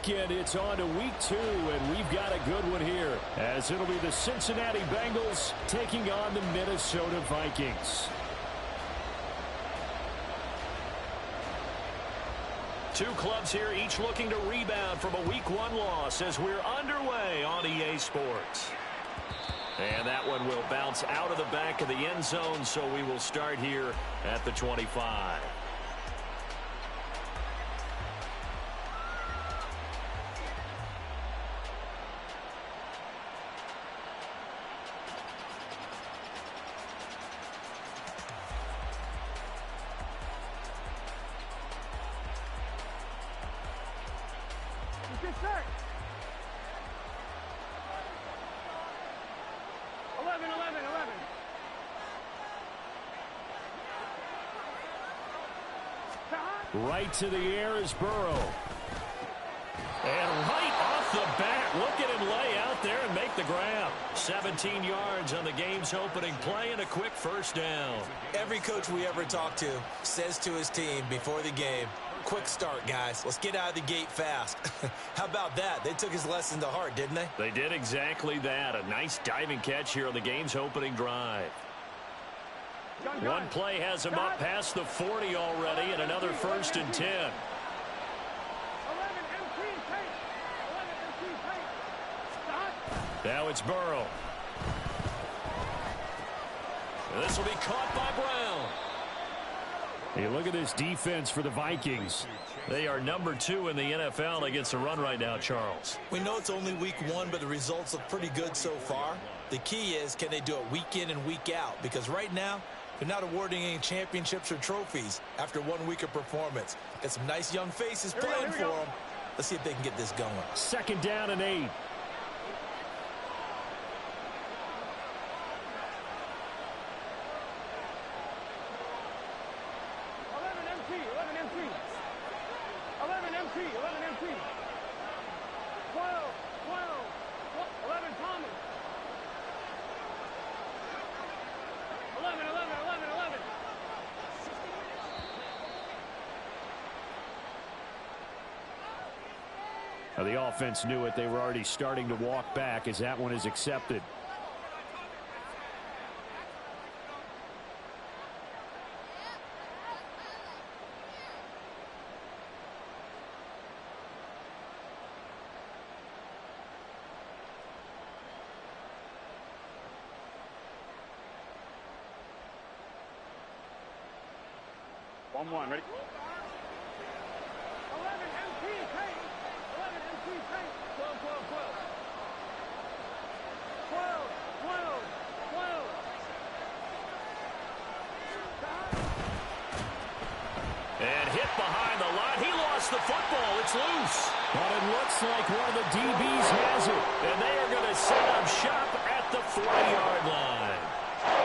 weekend, it's on to week 2, and we've got a good one here, as it'll be the Cincinnati Bengals taking on the Minnesota Vikings. Two clubs here, each looking to rebound from a Week 1 loss as we're underway on EA Sports. And that one will bounce out of the back of the end zone, so we will start here at the 25. Good start. 11. Right to the air is Burrow. And right off the bat, look at him lay out there and make the grab. 17 yards on the game's opening play and a quick first down. Every coach we ever talk to says to his team before the game, quick start, guys. Let's get out of the gate fast. How about that? They took his lesson to heart, didn't they? They did exactly that. A nice diving catch here on the game's opening drive. One play has him up past the 40 already, and another 1st and 10. 11 MT tape. 11 MT tape. Stop. Now it's Burrow. This will be caught by Brown. Hey, look at this defense for the Vikings. They are number 2 in the NFL against the run right now, Charles. We know it's only week 1, but the results look pretty good so far. The key is, can they do it week in and week out? Because right now, they're not awarding any championships or trophies after 1 week of performance. Got some nice young faces playing for them. Let's see if they can get this going. 2nd down and 8. Now, the offense knew it. They were already starting to walk back as that one is accepted. One, ready? 11 MT tape. 11 MT tape. 12. And hit behind the line. He lost the football. It's loose. But it looks like one of the DBs has it. And they are going to set up shop at the 40-yard line.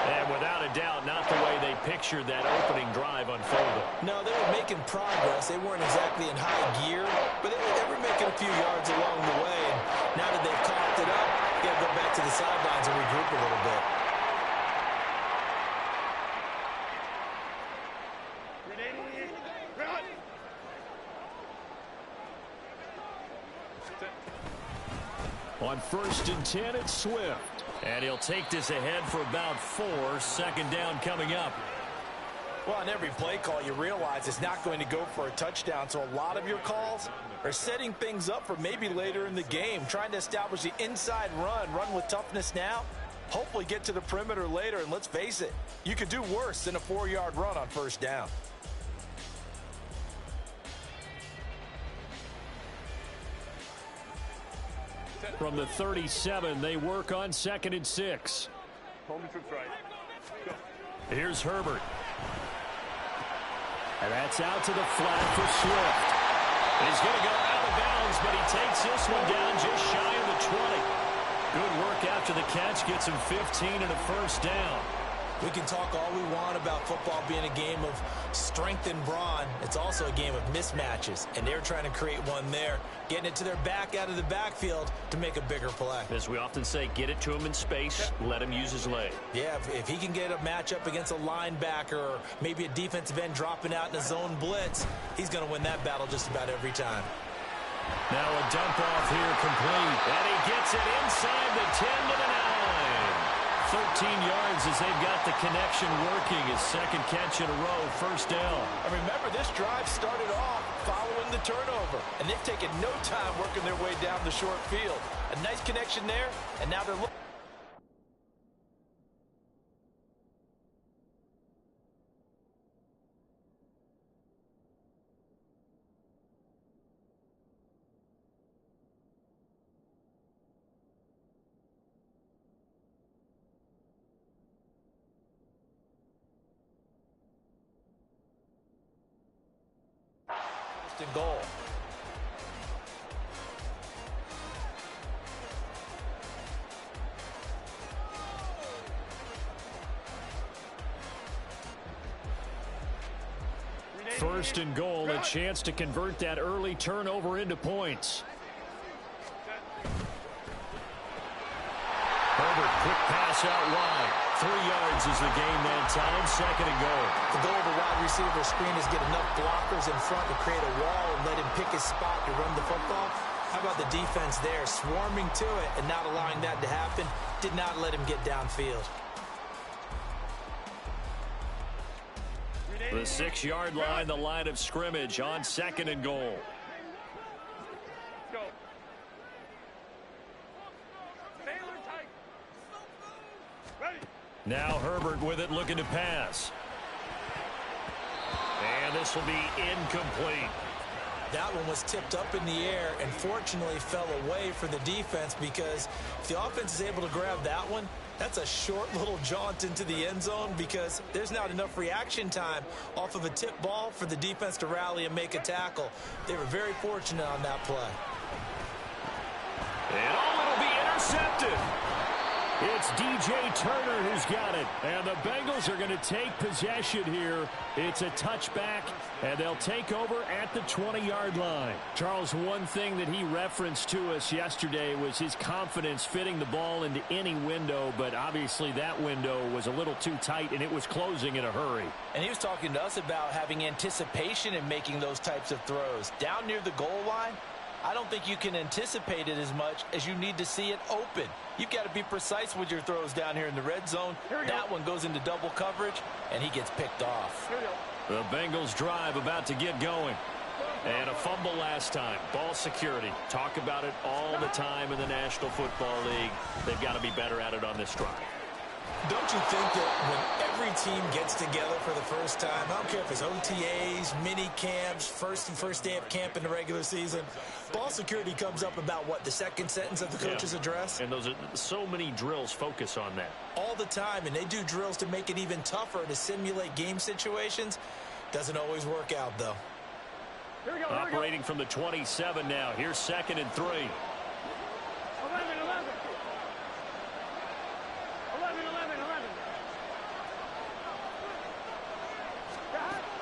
And without a doubt, not the way they pictured that opening drive unfolded. No, they were making progress. They weren't exactly in high gear, but they were making a few yards along the way. And now that they've coughed it up, they got to go back to the sidelines and regroup a little bit. On 1st and 10, it's Swift. And he'll take this ahead for about 4. 2nd down coming up. Well, on every play call, you realize it's not going to go for a touchdown. So a lot of your calls are setting things up for maybe later in the game, trying to establish the inside run with toughness now, hopefully get to the perimeter later. And let's face it, you could do worse than a 4-yard run on 1st down. From the 37, they work on 2nd and 6. Here's Herbert. And that's out to the flat for Swift. He's going to go out of bounds, but he takes this one down just shy of the 20. Good work after the catch. Gets him 15 and a 1st down. We can talk all we want about football being a game of strength and brawn. It's also a game of mismatches, and they're trying to create one there, getting it to their back out of the backfield to make a bigger play. As we often say, get it to him in space, let him use his leg. Yeah, if he can get a matchup against a linebacker or maybe a defensive end dropping out in a zone blitz, he's going to win that battle just about every time. Now a dump off here complete. And he gets it inside the 10 to the 9. 13 yards as they've got the connection working. His second catch in a row, first down. And remember, this drive started off following the turnover. And they've taken no time working their way down the short field. A nice connection there, and now they're looking. And goal. First and goal, a chance to convert that early turnover into points. Herbert, quick pass out wide. 3 yards is the game that time. Second and goal. The goal of the wide receiver screen is get enough blockers in front to create a wall and let him pick his spot to run the football. How about the defense there, swarming to it and not allowing that to happen? Did not let him get downfield. The 6-yard line, the line of scrimmage on second and goal. Now Herbert with it, looking to pass. And this will be incomplete. That one was tipped up in the air and fortunately fell away for the defense, because if the offense is able to grab that one, that's a short little jaunt into the end zone, because there's not enough reaction time off of a tip ball for the defense to rally and make a tackle. They were very fortunate on that play. And it'll be intercepted. It's DJ Turner who's got it. And the Bengals are going to take possession here. It's a touchback, and they'll take over at the 20-yard line. Charles, one thing that he referenced to us yesterday was his confidence fitting the ball into any window, but obviously that window was a little too tight, and it was closing in a hurry. And he was talking to us about having anticipation in making those types of throws. Down near the goal line, I don't think you can anticipate it as much as you need to see it open. You've got to be precise with your throws down here in the red zone. That one goes into double coverage, and he gets picked off. The Bengals drive about to get going. And a fumble last time. Ball security. Talk about it all the time in the National Football League. They've got to be better at it on this drive. Don't you think that when every team gets together for the first time, I don't care if it's OTAs, mini camps, first day of camp in the regular season, ball security comes up about, what, the second sentence of the coach's address? And those are so many drills focus on that. All the time, and they do drills to make it even tougher to simulate game situations. Doesn't always work out, though. Operating from the 27 now. Here's second and 3. 11.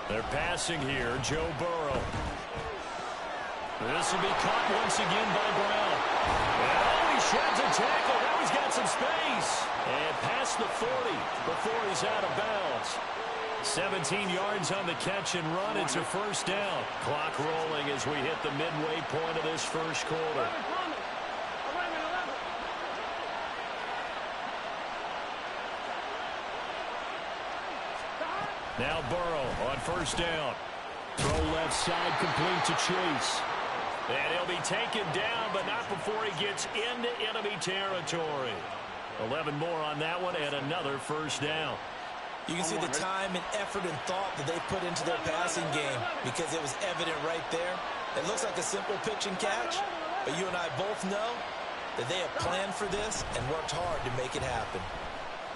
They're passing here. Joe Burrow. This will be caught once again by Brown. And he sheds a tackle. Now he's got some space. And past the 40 before he's out of bounds. 17 yards on the catch and run. It's a first down. Clock rolling as we hit the midway point of this first quarter. Now Burrow on first down. Throw left side complete to Chase. And he'll be taken down, but not before he gets into enemy territory. 11 more on that one, and another first down. You can see the time and effort and thought that they put into their passing game, because it was evident right there. It looks like a simple pitch and catch, but you and I both know that they have planned for this and worked hard to make it happen.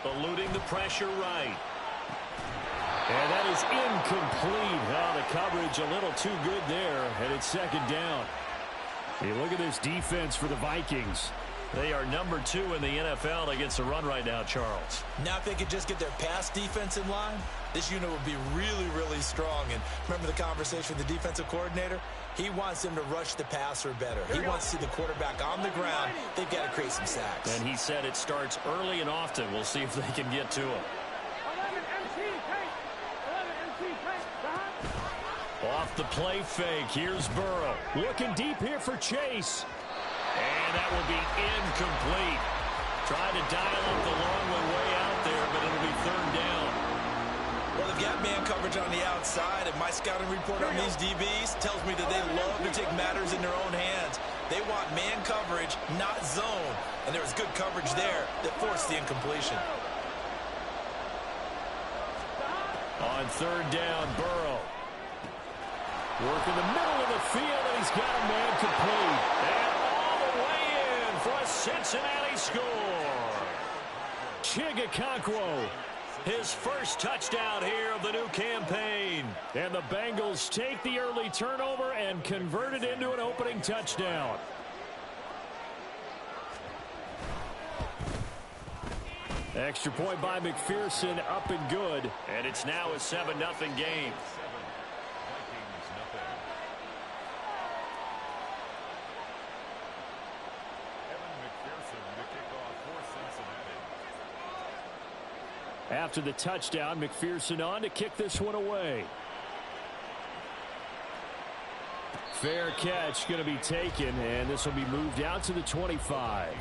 Eluding the pressure right. And that is incomplete. Oh, the coverage a little too good there, and it's second down. Hey, look at this defense for the Vikings. They are number 2 in the NFL against the run right now, Charles. Now if they could just get their pass defense in line, this unit would be really, really strong. And remember the conversation with the defensive coordinator? He wants them to rush the passer better. He wants to see the quarterback on the ground. They've got to create some sacks. And he said it starts early and often. We'll see if they can get to him. MC, Off the play fake. Here's Burrow. Looking deep here for Chase. And that will be incomplete. Tried to dial up the long one way out there, but it'll be third down. Well, they've got man coverage on the outside, and my scouting report on these DBs tells me that they love to take matters in their own hands. They want man coverage, not zone. And there was good coverage there that forced the incompletion. On third down, Burrow. Work in the middle of the field, and he's got a man complete. And all the way in for a Cincinnati score. Chigakonkwo. His first touchdown here of the new campaign. And the Bengals take the early turnover and convert it into an opening touchdown. Extra point by McPherson, up and good. And it's now a 7-0 game. After the touchdown, McPherson on to kick this one away. Fair catch going to be taken, and this will be moved out to the 25.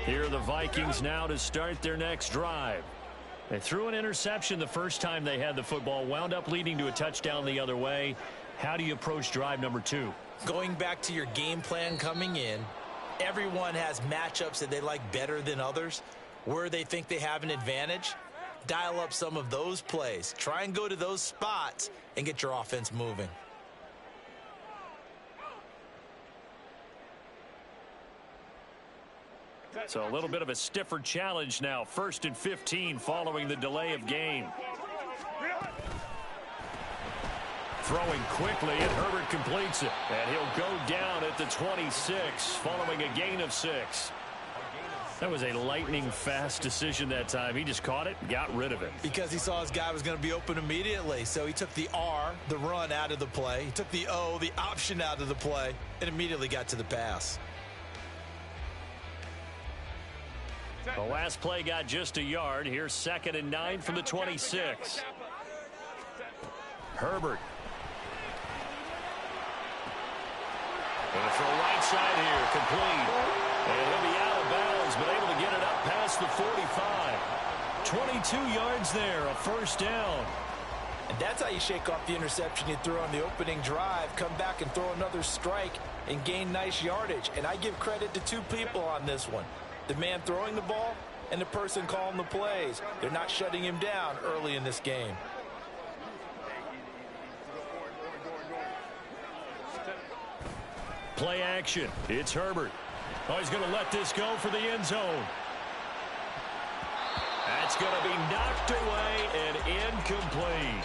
Here are the Vikings now to start their next drive. They threw an interception the first time they had the football, wound up leading to a touchdown the other way. How do you approach drive number 2? Going back to your game plan coming in, everyone has matchups that they like better than others. Where they think they have an advantage, dial up some of those plays. Try and go to those spots and get your offense moving. So a little bit of a stiffer challenge now. 1st and 15 following the delay of game. Throwing quickly, and Herbert completes it. And he'll go down at the 26 following a gain of 6. That was a lightning-fast decision that time. He just caught it and got rid of it. Because he saw his guy was going to be open immediately. So he took the R, the run, out of the play. He took the O, the option, out of the play, and immediately got to the pass. The last play got just a yard. Here's 2nd and 9 from the 26. Herbert. Going to throw right side here, complete. And he'll be out of bounds, but able to get it up past the 45. 22 yards there, a 1st down. And that's how you shake off the interception you threw on the opening drive. Come back and throw another strike and gain nice yardage. And I give credit to 2 people on this one. The man throwing the ball and the person calling the plays. They're not shutting him down early in this game. Play action. It's Herbert. Oh, he's going to let this go for the end zone. That's going to be knocked away and incomplete.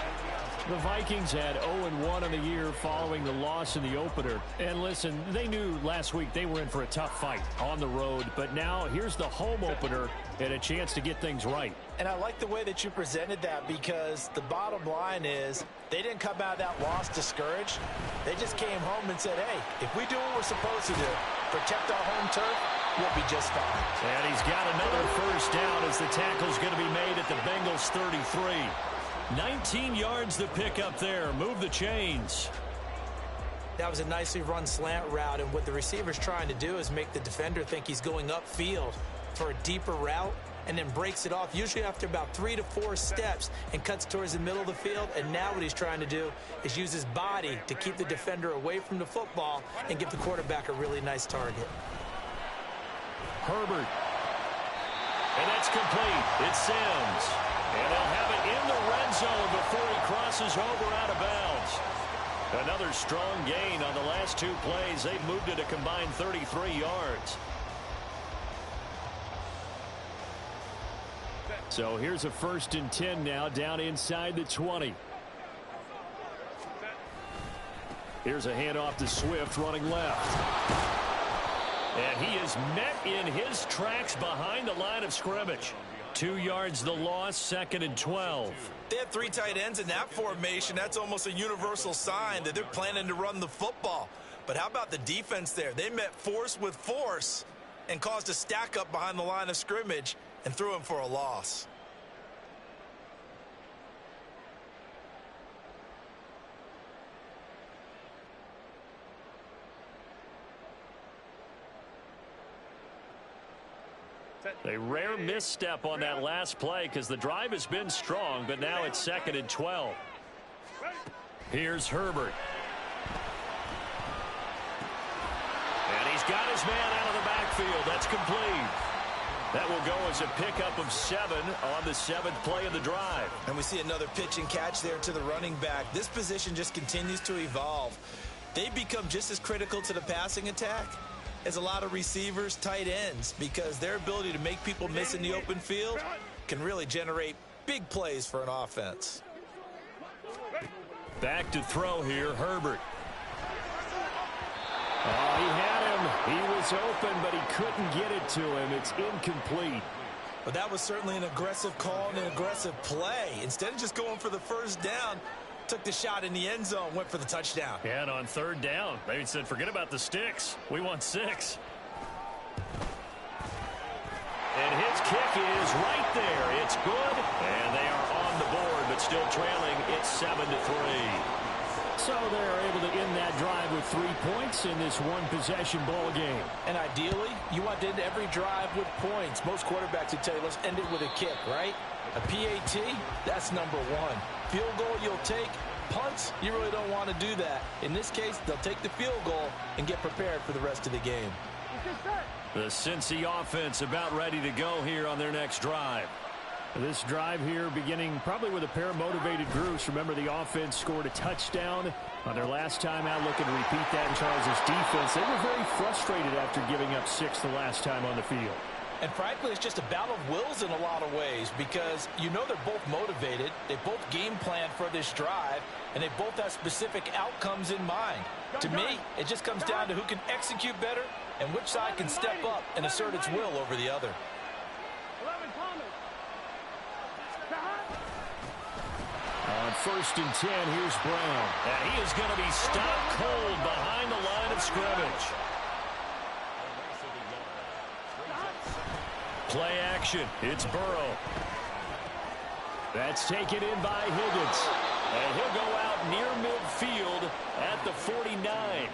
The Vikings had 0-1 on the year following the loss in the opener. And listen, they knew last week they were in for a tough fight on the road. But now here's the home opener and a chance to get things right. And I like the way that you presented that, because the bottom line is they didn't come out of that loss discouraged. They just came home and said, hey, if we do what we're supposed to do, protect our home turf, we'll be just fine. And he's got another 1st down as the tackle's going to be made at the Bengals 33. 19 yards to pick up there. Move the chains. That was a nicely run slant route, and what the receiver's trying to do is make the defender think he's going upfield for a deeper route, and then breaks it off, usually after about 3 to 4 steps, and cuts towards the middle of the field. And now what he's trying to do is use his body to keep the defender away from the football and give the quarterback a really nice target. Herbert. And that's complete. It's Sims. And they'll have it in the red zone before he crosses over out of bounds. Another strong gain on the last 2 plays. They've moved it a combined 33 yards. So here's a 1st and 10 now, down inside the 20. Here's a handoff to Swift running left. And he is met in his tracks behind the line of scrimmage. 2 yards the loss, 2nd and 12. They have 3 tight ends in that formation. That's almost a universal sign that they're planning to run the football. But how about the defense there? They met force with force and caused a stack up behind the line of scrimmage and threw him for a loss. A rare misstep on that last play because the drive has been strong, but now it's 2nd and 12. Here's Herbert. And he's got his man out of the backfield. That's complete. That will go as a pickup of 7 on the 7th play of the drive. And we see another pitch and catch there to the running back. This position just continues to evolve. They become just as critical to the passing attack as a lot of receivers, tight ends, because their ability to make people miss in the open field can really generate big plays for an offense. Back to throw here, Herbert. Oh, he had him. He was open, but he couldn't get it to him. It's incomplete. But that was certainly an aggressive call and an aggressive play. Instead of just going for the first down, took the shot in the end zone, went for the touchdown. Yeah, and on 3rd down, they said, forget about the sticks. We want 6. And his kick is right there. It's good, and they are on the board, but still trailing. It's 7-3. So they're able to end that drive with 3 points in this one-possession ball game. And ideally, you want to end every drive with points. Most quarterbacks would tell you, let's end it with a kick, right? A PAT, that's number 1. Field goal you'll take. Punts, you really don't want to do that. In this case, they'll take the field goal and get prepared for the rest of the game. The Cincy offense about ready to go here on their next drive. This drive here beginning probably with a pair of motivated groups. Remember, the offense scored a touchdown on their last time out, looking to repeat that in Charles' defense. They were very frustrated after giving up 6 the last time on the field. And frankly, it's just a battle of wills in a lot of ways, because you know they're both motivated, they both game plan for this drive, and they both have specific outcomes in mind. To me, it just comes down to who can execute better and which side can step up and assert its will over the other. On 1st and 10, here's Brown. And he is going to be stopped cold behind the line of scrimmage. Play action. It's Burrow. That's taken in by Higgins. And he'll go out near midfield at the 49.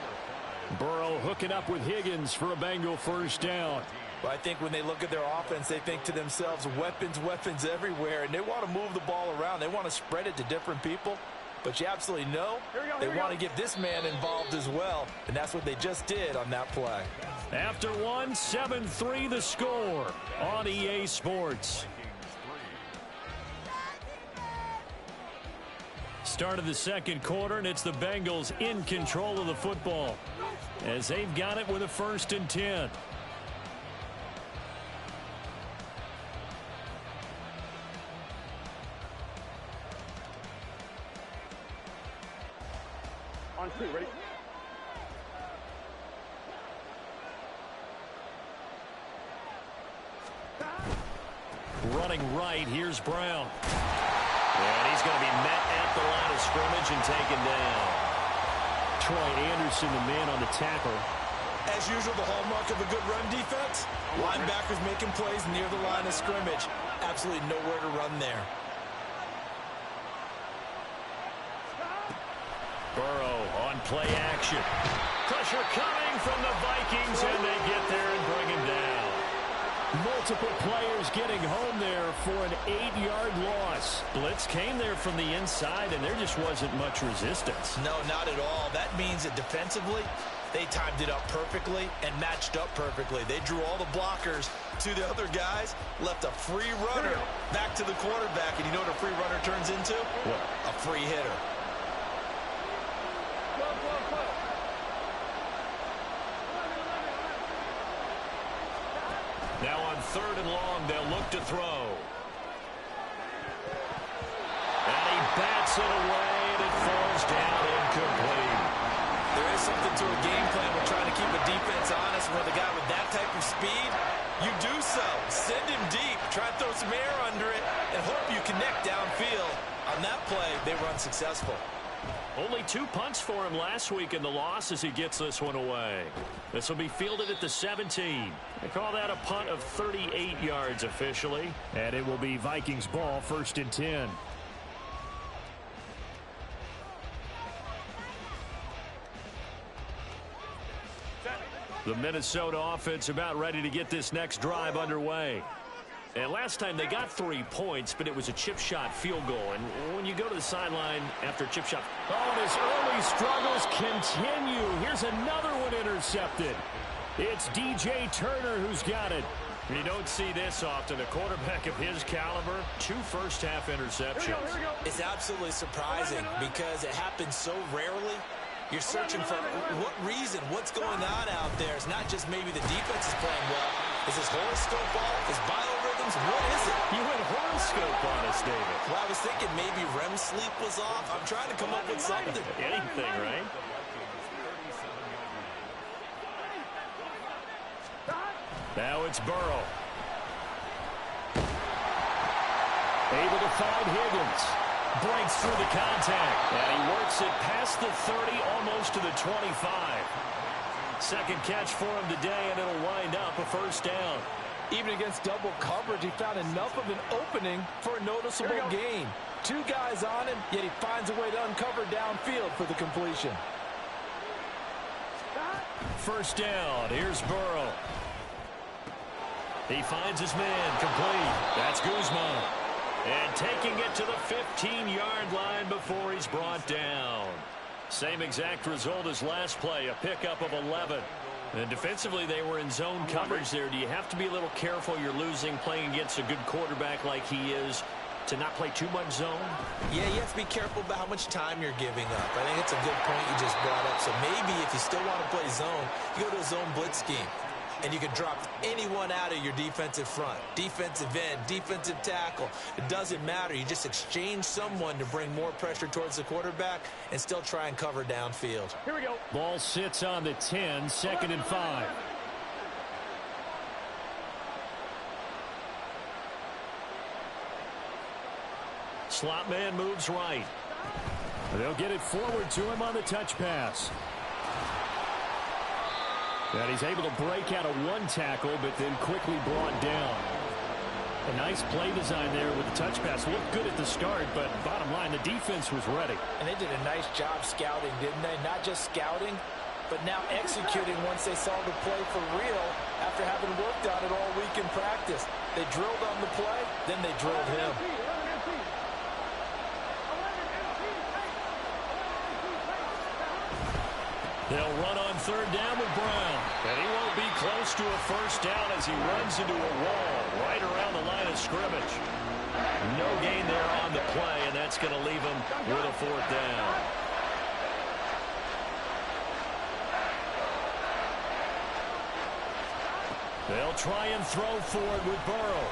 Burrow hooking up with Higgins for a Bengal 1st down. Well, I think when they look at their offense, they think to themselves, weapons, weapons everywhere. And they want to move the ball around. They want to spread it to different people. But you absolutely know they want to get this man involved as well. And that's what they just did on that play. After 1, 7-3 the score on EA Sports. Start of the 2nd quarter, and it's the Bengals in control of the football as they've got it with a 1st and 10. On 2, ready? Running right, here's Brown. And he's going to be met at the line of scrimmage and taken down. Troy Anderson, the man on the tackle. As usual, the hallmark of a good run defense, linebackers making plays near the line of scrimmage. Absolutely nowhere to run there. Burrow on play action. Pressure coming from the Vikings, and they get there and bring him down. Multiple players getting home there for an 8-yard loss. Blitz came there from the inside, and there just wasn't much resistance. No, not at all. That means that defensively, they timed it up perfectly and matched up perfectly. They drew all the blockers to the other guys, left a free runner back to the quarterback, and you know what a free runner turns into? What? A free hitter. Now on 3rd and long, they'll look to throw. And he bats it away, and it falls down incomplete. There is something to a game plan when trying to keep a defense honest. With a guy with that type of speed, you do so. Send him deep, try to throw some air under it, and hope you connect downfield. On that play, they were unsuccessful. Only 2 punts for him last week in the loss as he gets this one away. This will be fielded at the 17. They call that a punt of 38 yards officially. And it will be Vikings ball, 1st and 10. The Minnesota offense about ready to get this next drive underway. And last time they got 3 points, but it was a chip shot field goal. And when you go to the sideline after a chip shot. Oh, and his early struggles continue. Here's another one intercepted. It's DJ Turner who's got it. You don't see this often. A quarterback of his caliber, 2 first-half interceptions. Here we go. It's absolutely surprising because it happens so rarely. You're searching for what reason, what's going on out there. It's not just maybe the defense is playing well. Is his horoscope off? His biorhythms? What is it? You went horoscope on us, David. Well, I was thinking maybe REM sleep was off. I'm trying to come up with something. Anything, right? Now it's Burrow. Able to find Higgins. Breaks through the contact. And he works it past the 30, almost to the 25. Second catch for him today, and it'll wind up a first down. Even against double coverage, he found enough of an opening for a noticeable gain. 2 guys on him, yet he finds a way to uncover downfield for the completion. First down. Here's Burrow. He finds his man complete. That's Guzman. And taking it to the 15-yard line before he's brought down. Same exact result as last play, a pickup of 11. And defensively, they were in zone coverage there. Do you have to be a little careful you're losing playing against a good quarterback like he is to not play too much zone? Yeah, you have to be careful about how much time you're giving up. I think it's a good point you just brought up. So maybe if you still want to play zone, you go to a zone blitz scheme. And you can drop anyone out of your defensive front. Defensive end, defensive tackle. It doesn't matter. You just exchange someone to bring more pressure towards the quarterback and still try and cover downfield. Here we go. Ball sits on the 10, 2nd and 5. Slot man moves right. They'll get it forward to him on the touch pass. And he's able to break out of 1 tackle, but then quickly brought down. A nice play design there with the touch pass. Looked good at the start, but bottom line, the defense was ready. And they did a nice job scouting, didn't they? Not just scouting, but now executing once they saw the play for real after having worked on it all week in practice. They drilled on the play, then they drilled him. They'll run on 3rd down with Brown. And he won't be close to a first down as he runs into a wall right around the line of scrimmage. No gain there on the play, and that's going to leave him with a 4th down. They'll try and throw for it with Burrow.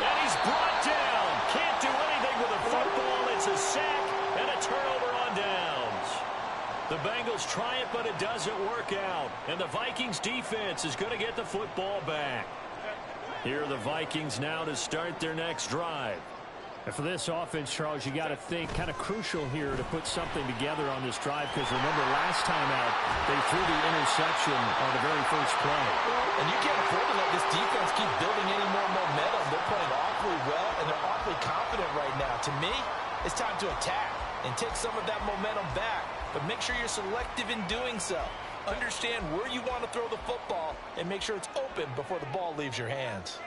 And he's brought down. Can't do anything with a football. It's a sack and a turnover on downs. The Bengals try it, but it doesn't work out. And the Vikings defense is going to get the football back. Here are the Vikings now to start their next drive. And for this offense, Charles, you got to think kind of crucial here to put something together on this drive, because remember last time out they threw the interception on the very first play. And you can't afford to let this defense keep building any more momentum. They're playing awfully well, and they're awfully confident right now. To me, it's time to attack and take some of that momentum back. But make sure you're selective in doing so. Understand where you want to throw the football and make sure it's open before the ball leaves your hands.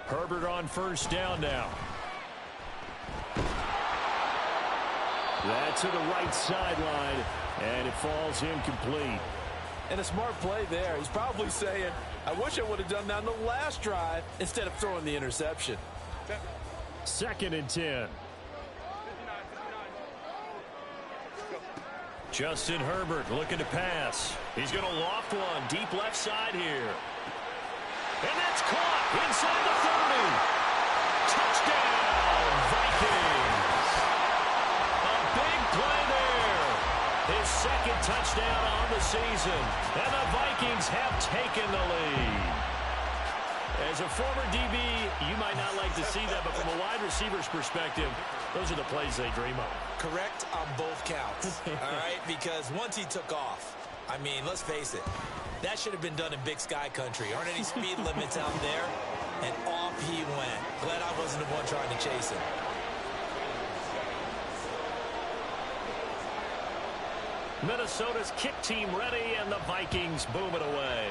Herbert on first down now. That's to the right sideline, and it falls incomplete. And a smart play there. He's probably saying, I wish I would have done that on the last drive instead of throwing the interception. 2nd and 10. Justin Herbert looking to pass. He's going to loft one deep left side here. And that's caught inside the 30. Touchdown, Vikings. A big play there. His touchdown on the season. And the Vikings have taken the lead. As a former DB, you might not like to see that, but from a wide receiver's perspective, those are the plays they dream of. Correct on both counts, all right? Because once he took off, I mean, let's face it, that should have been done in Big Sky country. Aren't any speed limits out there? And off he went. Glad I wasn't the one trying to chase him. Minnesota's kick team ready, and the Vikings boom it away.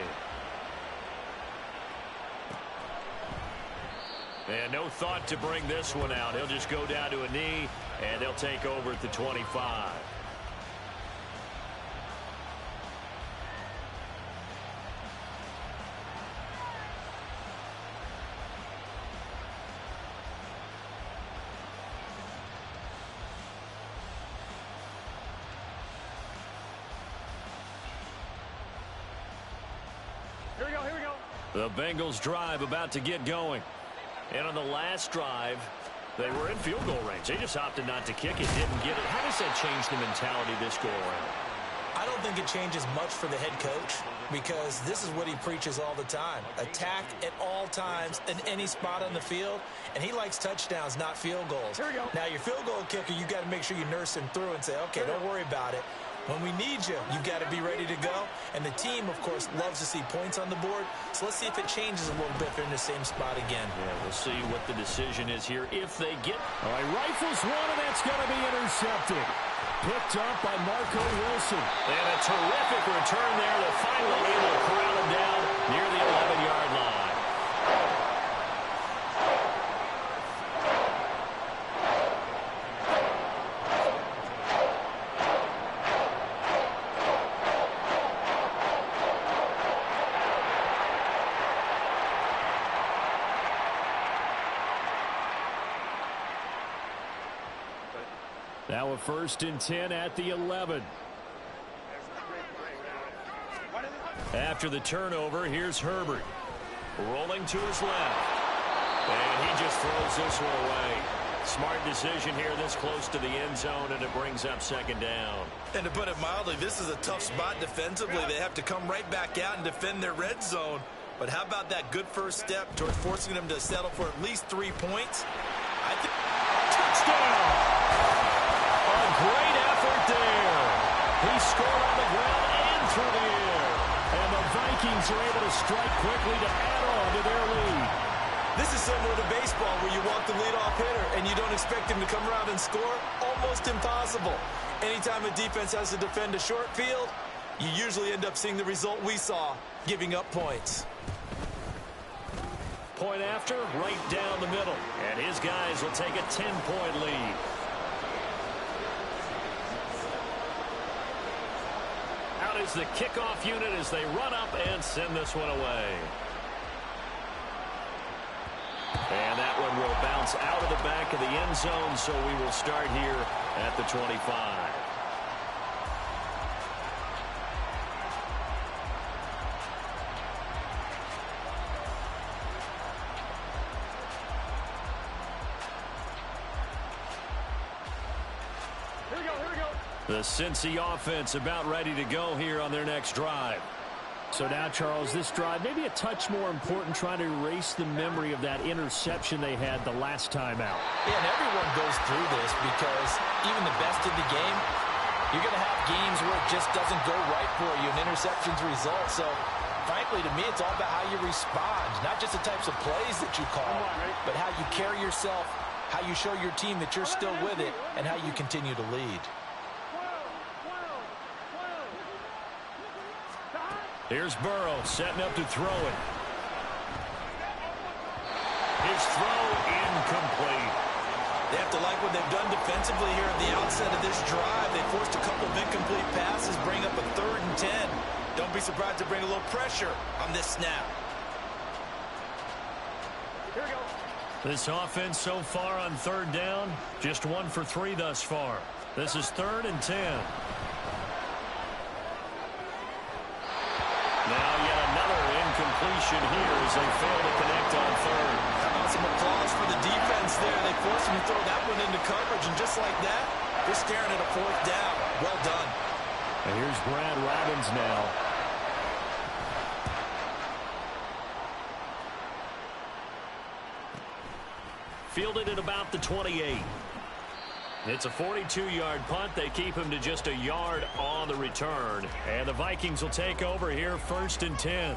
And no thought to bring this one out. He'll just go down to a knee, and they'll take over at the 25. Here we go, here we go. The Bengals drive about to get going. And on the last drive, they were in field goal range. They just opted not to kick it, didn't get it. How does that change the mentality this go around? I don't think it changes much for the head coach because this is what he preaches all the time. Attack at all times in any spot on the field, and he likes touchdowns, not field goals. Here we go. Now, your field goal kicker, you got to make sure you nurse him through and say, okay, don't worry about it. When we need you, you got to be ready to go. And the team, of course, loves to see points on the board. So let's see if it changes a little bit if they're in the same spot again. Yeah, we'll see what the decision is here if they get. All right, rifles one, and that's going to be intercepted. Picked up by Marco Wilson. And a terrific return there. They're finally able to corral him down near the 11-yard line. Now a 1st and 10 at the 11. After the turnover, here's Herbert. Rolling to his left. And he just throws this one away. Smart decision here this close to the end zone, and it brings up 2nd down. And to put it mildly, this is a tough spot defensively. They have to come right back out and defend their red zone. But how about that good first step towards forcing them to settle for at least 3 points? I think Touchdown! A great effort there. He scored on the ground and through the air. And the Vikings are able to strike quickly to add on to their lead. this is similar to baseball where you walk the leadoff hitter and you don't expect him to come around and score. Almost impossible. Anytime a defense has to defend a short field, you usually end up seeing the result we saw, giving up points. Point after, right down the middle. And his guys will take a 10-point lead. Out is the kickoff unit as they run up and send this one away. And that one will bounce out of the back of the end zone, so we will start here at the 25. The Cincy offense about ready to go here on their next drive. So now, Charles, this drive maybe a touch more important, trying to erase the memory of that interception they had the last time out. Yeah, and everyone goes through this because even the best in the game, you're going to have games where it just doesn't go right for you, and interceptions result. So, frankly, to me, it's all about how you respond, not just the types of plays that you call, but how you carry yourself, how you show your team that you're still with it, and how you continue to lead. Here's Burrow setting up to throw it. His throw incomplete. They have to like what they've done defensively here at the outset of this drive. They forced a couple of incomplete passes, bring up a 3rd and 10. Don't be surprised to bring a little pressure on this snap. Here we go. This offense so far on 3rd down, just 1 for 3 thus far. This is 3rd and 10. Now yet another incompletion here as they fail to connect on 3rd. How about some applause for the defense there? They forced him to throw that one into coverage, and just like that, they're staring at a 4th down. Well done. And here's Brad Robbins now. Fielded at about the 28. It's a 42-yard punt. They keep him to just a yard on the return. And the Vikings will take over here, 1st and 10.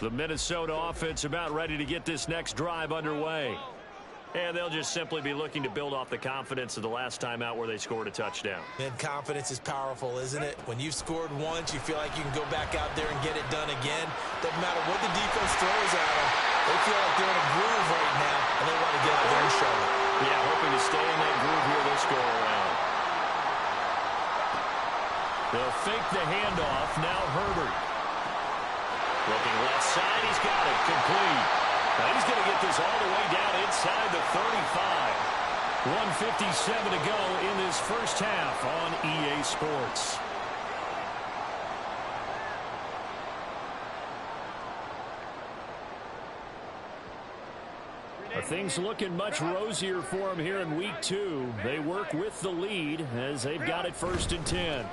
The Minnesota offense about ready to get this next drive underway. And they'll just simply be looking to build off the confidence of the last time out where they scored a touchdown. And confidence is powerful, isn't it? When you've scored once, you feel like you can go back out there and get it done again. Doesn't matter what the defense throws at them. They feel like they're in a groove right now, and they want to get out there and show it. Yeah, hoping to stay in that groove here this go-around. They'll fake the handoff. Now Herbert. Looking left side. He's got it. Complete. Now he's going to get this all the way down inside the 35. 1:57 to go in this first half on EA Sports. Things looking much rosier for them here in week 2. They work with the lead as they've got it 1st and 10.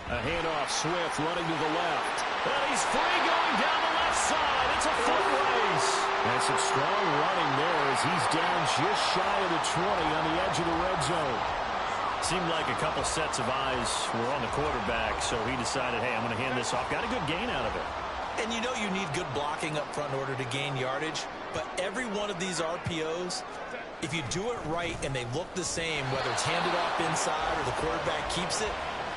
A handoff, Swift running to the left. And he's free going down the left side. It's a foot race. And some strong running there as he's down just shy of the 20 on the edge of the red zone. Seemed like a couple sets of eyes were on the quarterback, so he decided, hey, I'm going to hand this off. Got a good gain out of it. And you know you need good blocking up front in order to gain yardage, but every one of these RPOs, if you do it right and they look the same, whether it's handed off inside or the quarterback keeps it,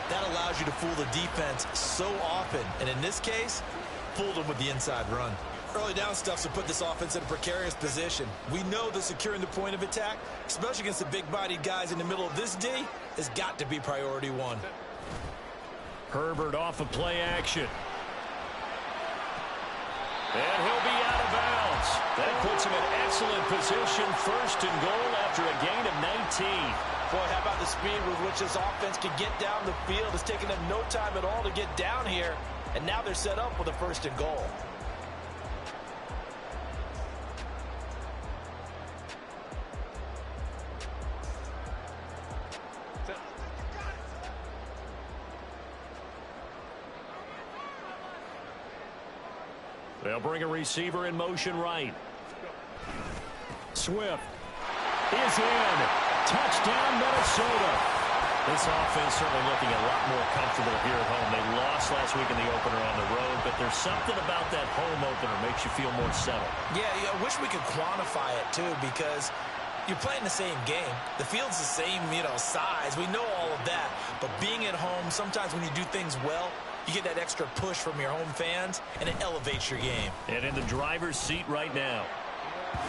that allows you to fool the defense so often. And in this case, fooled them with the inside run. Early down stuff to put this offense in a precarious position. We know that securing the point of attack, especially against the big-bodied guys in the middle of this D, has got to be priority one. Herbert off of play action. And he'll be out of bounds. That puts him in excellent position. 1st and goal after a gain of 19. Boy, how about the speed with which this offense can get down the field? It's taken them no time at all to get down here. And now they're set up with a 1st and goal. They'll bring a receiver in motion right. Swift is in. Touchdown, Minnesota. This offense certainly looking a lot more comfortable here at home. They lost last week in the opener on the road, but there's something about that home opener makes you feel more settled. Yeah, I wish we could quantify it, too, because you're playing the same game. The field's the same, size. We know all of that. But being at home, sometimes when you do things well, you get that extra push from your home fans, and it elevates your game. And in the driver's seat right now.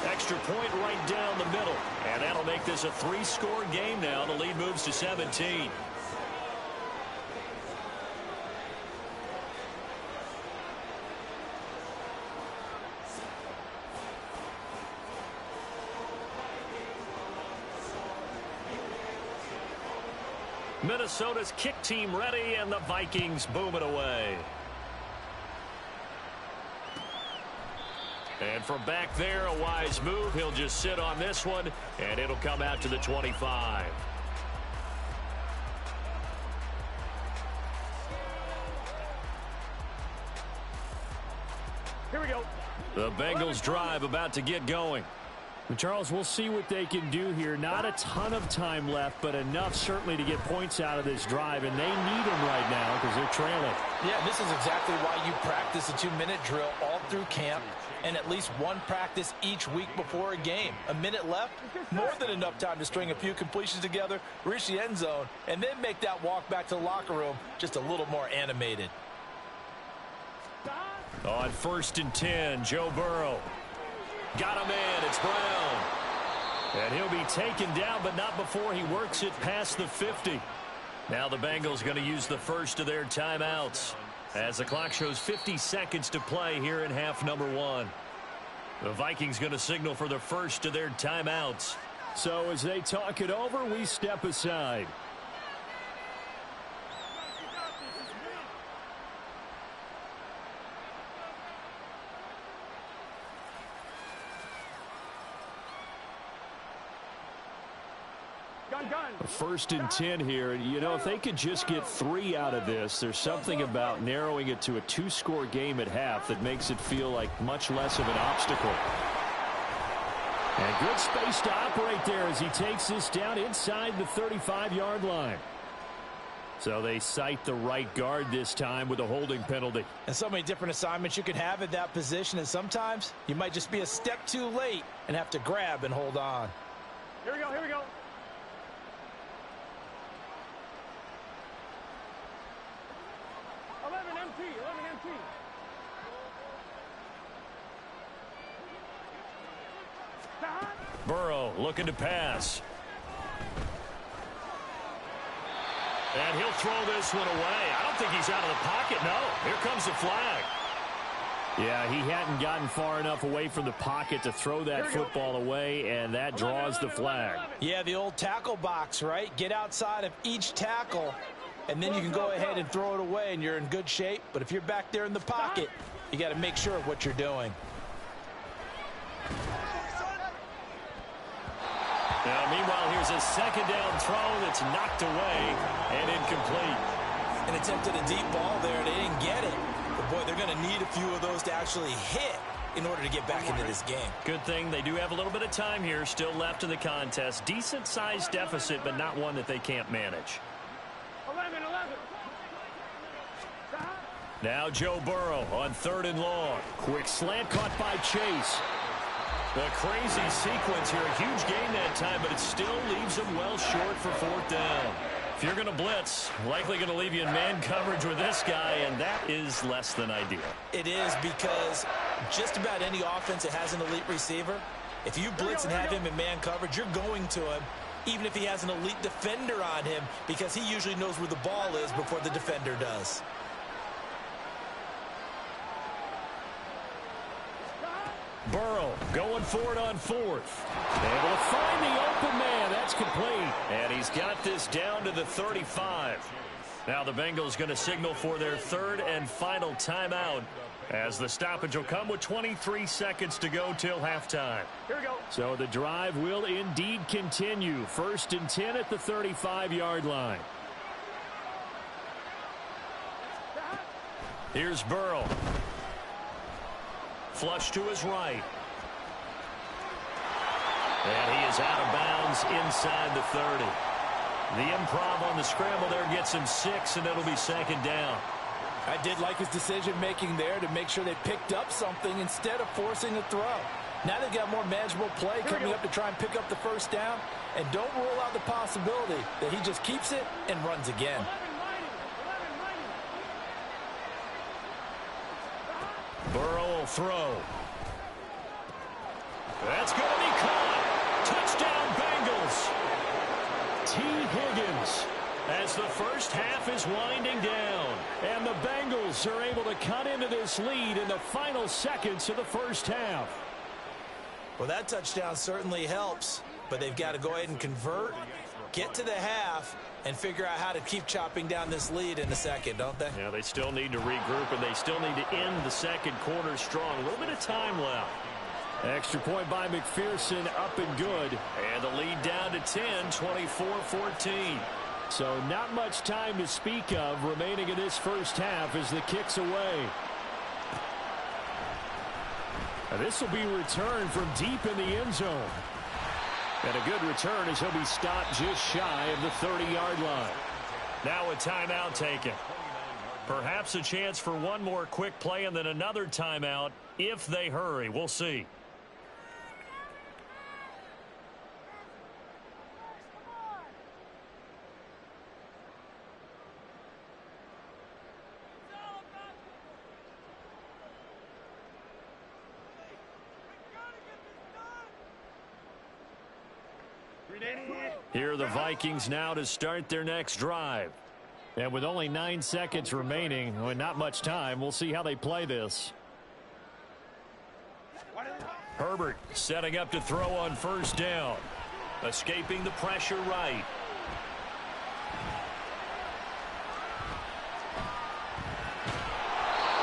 Extra point right down the middle. And that'll make this a 3-score game now. The lead moves to 17. Minnesota's kick team ready, and the Vikings boom it away. And from back there, a wise move. He'll just sit on this one, and it'll come out to the 25. Here we go. The Bengals drive about to get going. Charles, we'll see what they can do here. Not a ton of time left, but enough certainly to get points out of this drive, and they need them right now because they're trailing. Yeah, this is exactly why you practice a 2-minute drill all through camp and at least one practice each week before a game. A minute left, more than enough time to string a few completions together, reach the end zone, and then make that walk back to the locker room just a little more animated. On 1st and 10, Joe Burrow. Got him in. It's Brown. And he'll be taken down, but not before he works it past the 50. Now the Bengals going to use the first of their timeouts as the clock shows 50 seconds to play here in half number 1. The Vikings going to signal for the first of their timeouts. So as they talk it over, we step aside. on gun. 1st and 10 here. You know, if they could just get 3 out of this, there's something about narrowing it to a 2-score game at half that makes it feel like much less of an obstacle. And good space to operate there as he takes this down inside the 35-yard line. So they cite the right guard this time with a holding penalty. And so many different assignments you can have at that position, and sometimes you might just be a step too late and have to grab and hold on. Here we go, here we go. MT. Burrow looking to pass. And he'll throw this one away. I don't think he's out of the pocket. No, here comes the flag. Yeah, he hadn't gotten far enough away from the pocket to throw that football away, and that draws the flag. Yeah, the old tackle box, right? Get outside of each tackle, and then you can go ahead and throw it away, and you're in good shape. But if you're back there in the pocket, you got to make sure of what you're doing. Now, meanwhile, here's a 2nd down throw that's knocked away and incomplete. And attempted a deep ball there. They didn't get it. But, boy, they're going to need a few of those to actually hit in order to get back into this game. Good thing they do have a little bit of time here still left in the contest. Decent-sized deficit, but not one that they can't manage. 11. Now Joe Burrow on 3rd and long. Quick slant caught by Chase. The crazy sequence here. A huge gain that time, but it still leaves them well short for 4th down. If you're going to blitz, likely going to leave you in man coverage with this guy, and that is less than ideal. It is, because just about any offense that has an elite receiver, if you blitz and have him in man coverage, you're going to him, even if he has an elite defender on him, because he usually knows where the ball is before the defender does. Burrow going for it on 4th. Able to find the open man. That's complete. And he's got this down to the 35. Now the Bengals going to signal for their 3rd and final timeout, as the stoppage will come with 23 seconds to go till halftime. Here we go. So the drive will indeed continue. 1st and 10 at the 35-yard line. Here's Burrow. Flush to his right. And he is out of bounds inside the 30. The improv on the scramble there gets him 6, and it'll be 2nd down. I did like his decision-making there to make sure they picked up something instead of forcing a throw. Now they've got more manageable play coming up to try and pick up the 1st down. And don't rule out the possibility that he just keeps it and runs again. Burrow will throw. That's going to be caught. Touchdown, Bengals. T. Higgins, as the first half is winding down. And the Bengals are able to cut into this lead in the final seconds of the first half. Well, that touchdown certainly helps, but they've got to go ahead and convert, get to the half, and figure out how to keep chopping down this lead in the second, don't they? Yeah, they still need to regroup, and they still need to end the second quarter strong. A little bit of time left. Extra point by McPherson, up and good. And the lead down to 10, 24-14. So not much time to speak of remaining in this first half as the kick's away. Now this will be returned from deep in the end zone. And a good return as he'll be stopped just shy of the 30-yard line. Now a timeout taken. Perhaps a chance for one more quick play and then another timeout if they hurry. We'll see. Here are the Vikings now to start their next drive. And with only 9 seconds remaining, and not much time, we'll see how they play this. Herbert setting up to throw on 1st down. Escaping the pressure right.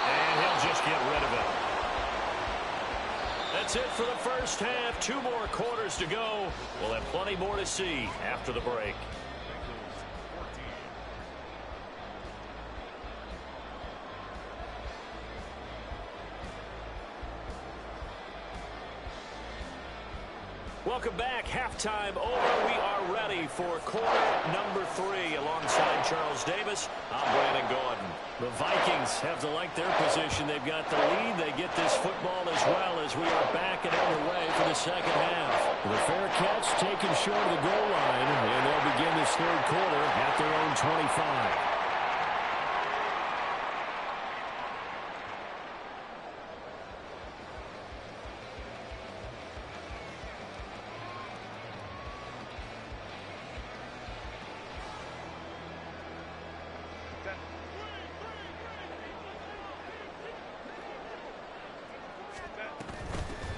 And he'll just get rid of it. That's it for the first half. 2 more quarters to go. We'll have plenty more to see after the break. Welcome back. Halftime over. We are ready for quarter number 3. Alongside Charles Davis, I'm Brandon Gordon. The Vikings have to like their position. They've got the lead. They get this football as well as we are back and underway for the second half. The fair catch taken short of the goal line, and they'll begin this third quarter at their own 25.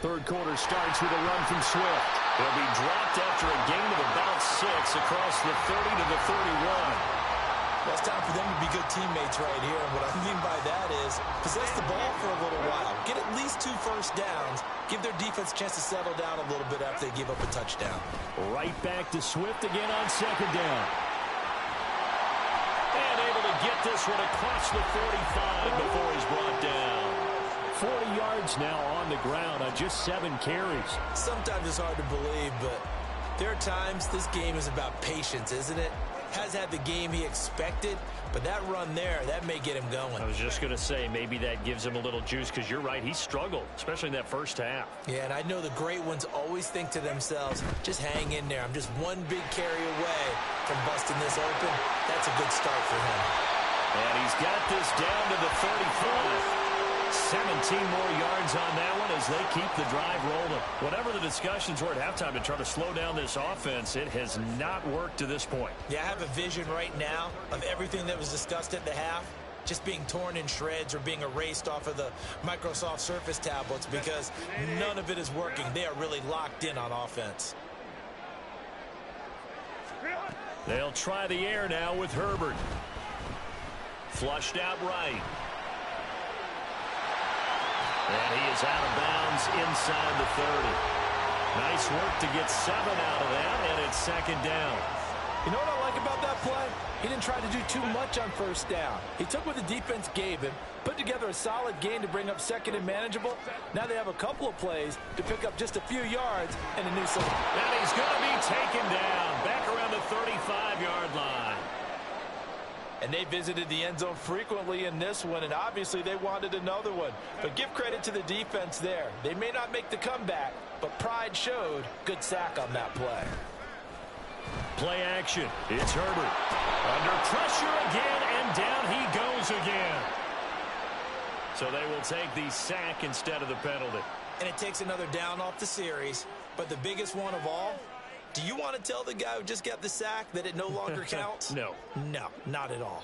Third quarter starts with a run from Swift. He'll be dropped after a gain of about 6 across the 30 to the 31. Well, it's time for them to be good teammates right here. And what I mean by that is possess the ball for a little while. Get at least 2 first downs. Give their defense a chance to settle down a little bit after they give up a touchdown. Right back to Swift again on second down. And able to get this one across the 45 before he's brought down. 40 yards now on the ground on just 7 carries. Sometimes it's hard to believe, but there are times this game is about patience, isn't it? Has had the game he expected, but that run there, that may get him going. I was just going to say, maybe that gives him a little juice, because you're right, he struggled, especially in that first half. Yeah, and I know the great ones always think to themselves, just hang in there. I'm just one big carry away from busting this open. That's a good start for him. And he's got this down to the 35. 17 more yards on that one as they keep the drive rolling. Whatever the discussions were at halftime to try to slow down this offense, it has not worked to this point. Yeah, I have a vision right now of everything that was discussed at the half just being torn in shreds or being erased off of the Microsoft Surface tablets because none of it is working. They are really locked in on offense. They'll try the air now with Herbert. Flushed out right. And he is out of bounds inside the 30. Nice work to get 7 out of that, and it's second down. You know what I like about that play? He didn't try to do too much on first down. He took what the defense gave him, put together a solid gain to bring up second and manageable. Now they have a couple of plays to pick up just a few yards and a new season. And he's going to be taken down back around the 35-yard line. And they visited the end zone frequently in this one, and obviously they wanted another one. But give credit to the defense there. They may not make the comeback, but pride showed. Good sack on that play. Play action. It's Herbert. Under pressure again, and down he goes again. So they will take the sack instead of the penalty. And it takes another down off the series. But the biggest one of all, do you want to tell the guy who just got the sack that it no longer counts? No. No, not at all.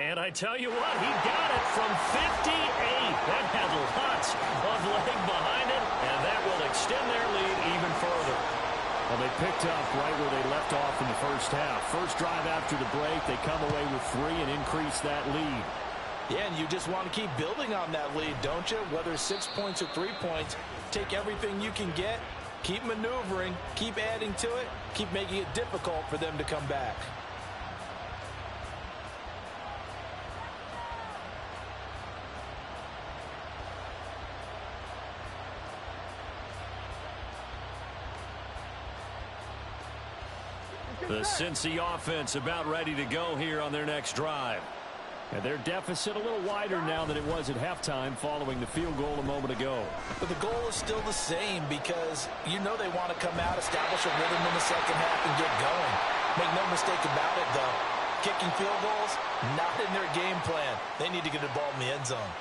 And I tell you what, he got it from 58. That had lots of leg behind it, and that will extend their lead even further. Well, they picked up right where they left off in the first half. First drive after the break, they come away with 3 and increase that lead. Yeah, and you just want to keep building on that lead, don't you? Whether 6 points or 3 points, take everything you can get, keep maneuvering, keep adding to it, keep making it difficult for them to come back. The Cincy offense about ready to go here on their next drive. And their deficit a little wider now than it was at halftime following the field goal a moment ago. But the goal is still the same because you know they want to come out, establish a rhythm in the second half, and get going. Make no mistake about it, though. Kicking field goals, not in their game plan. They need to get the ball in the end zone.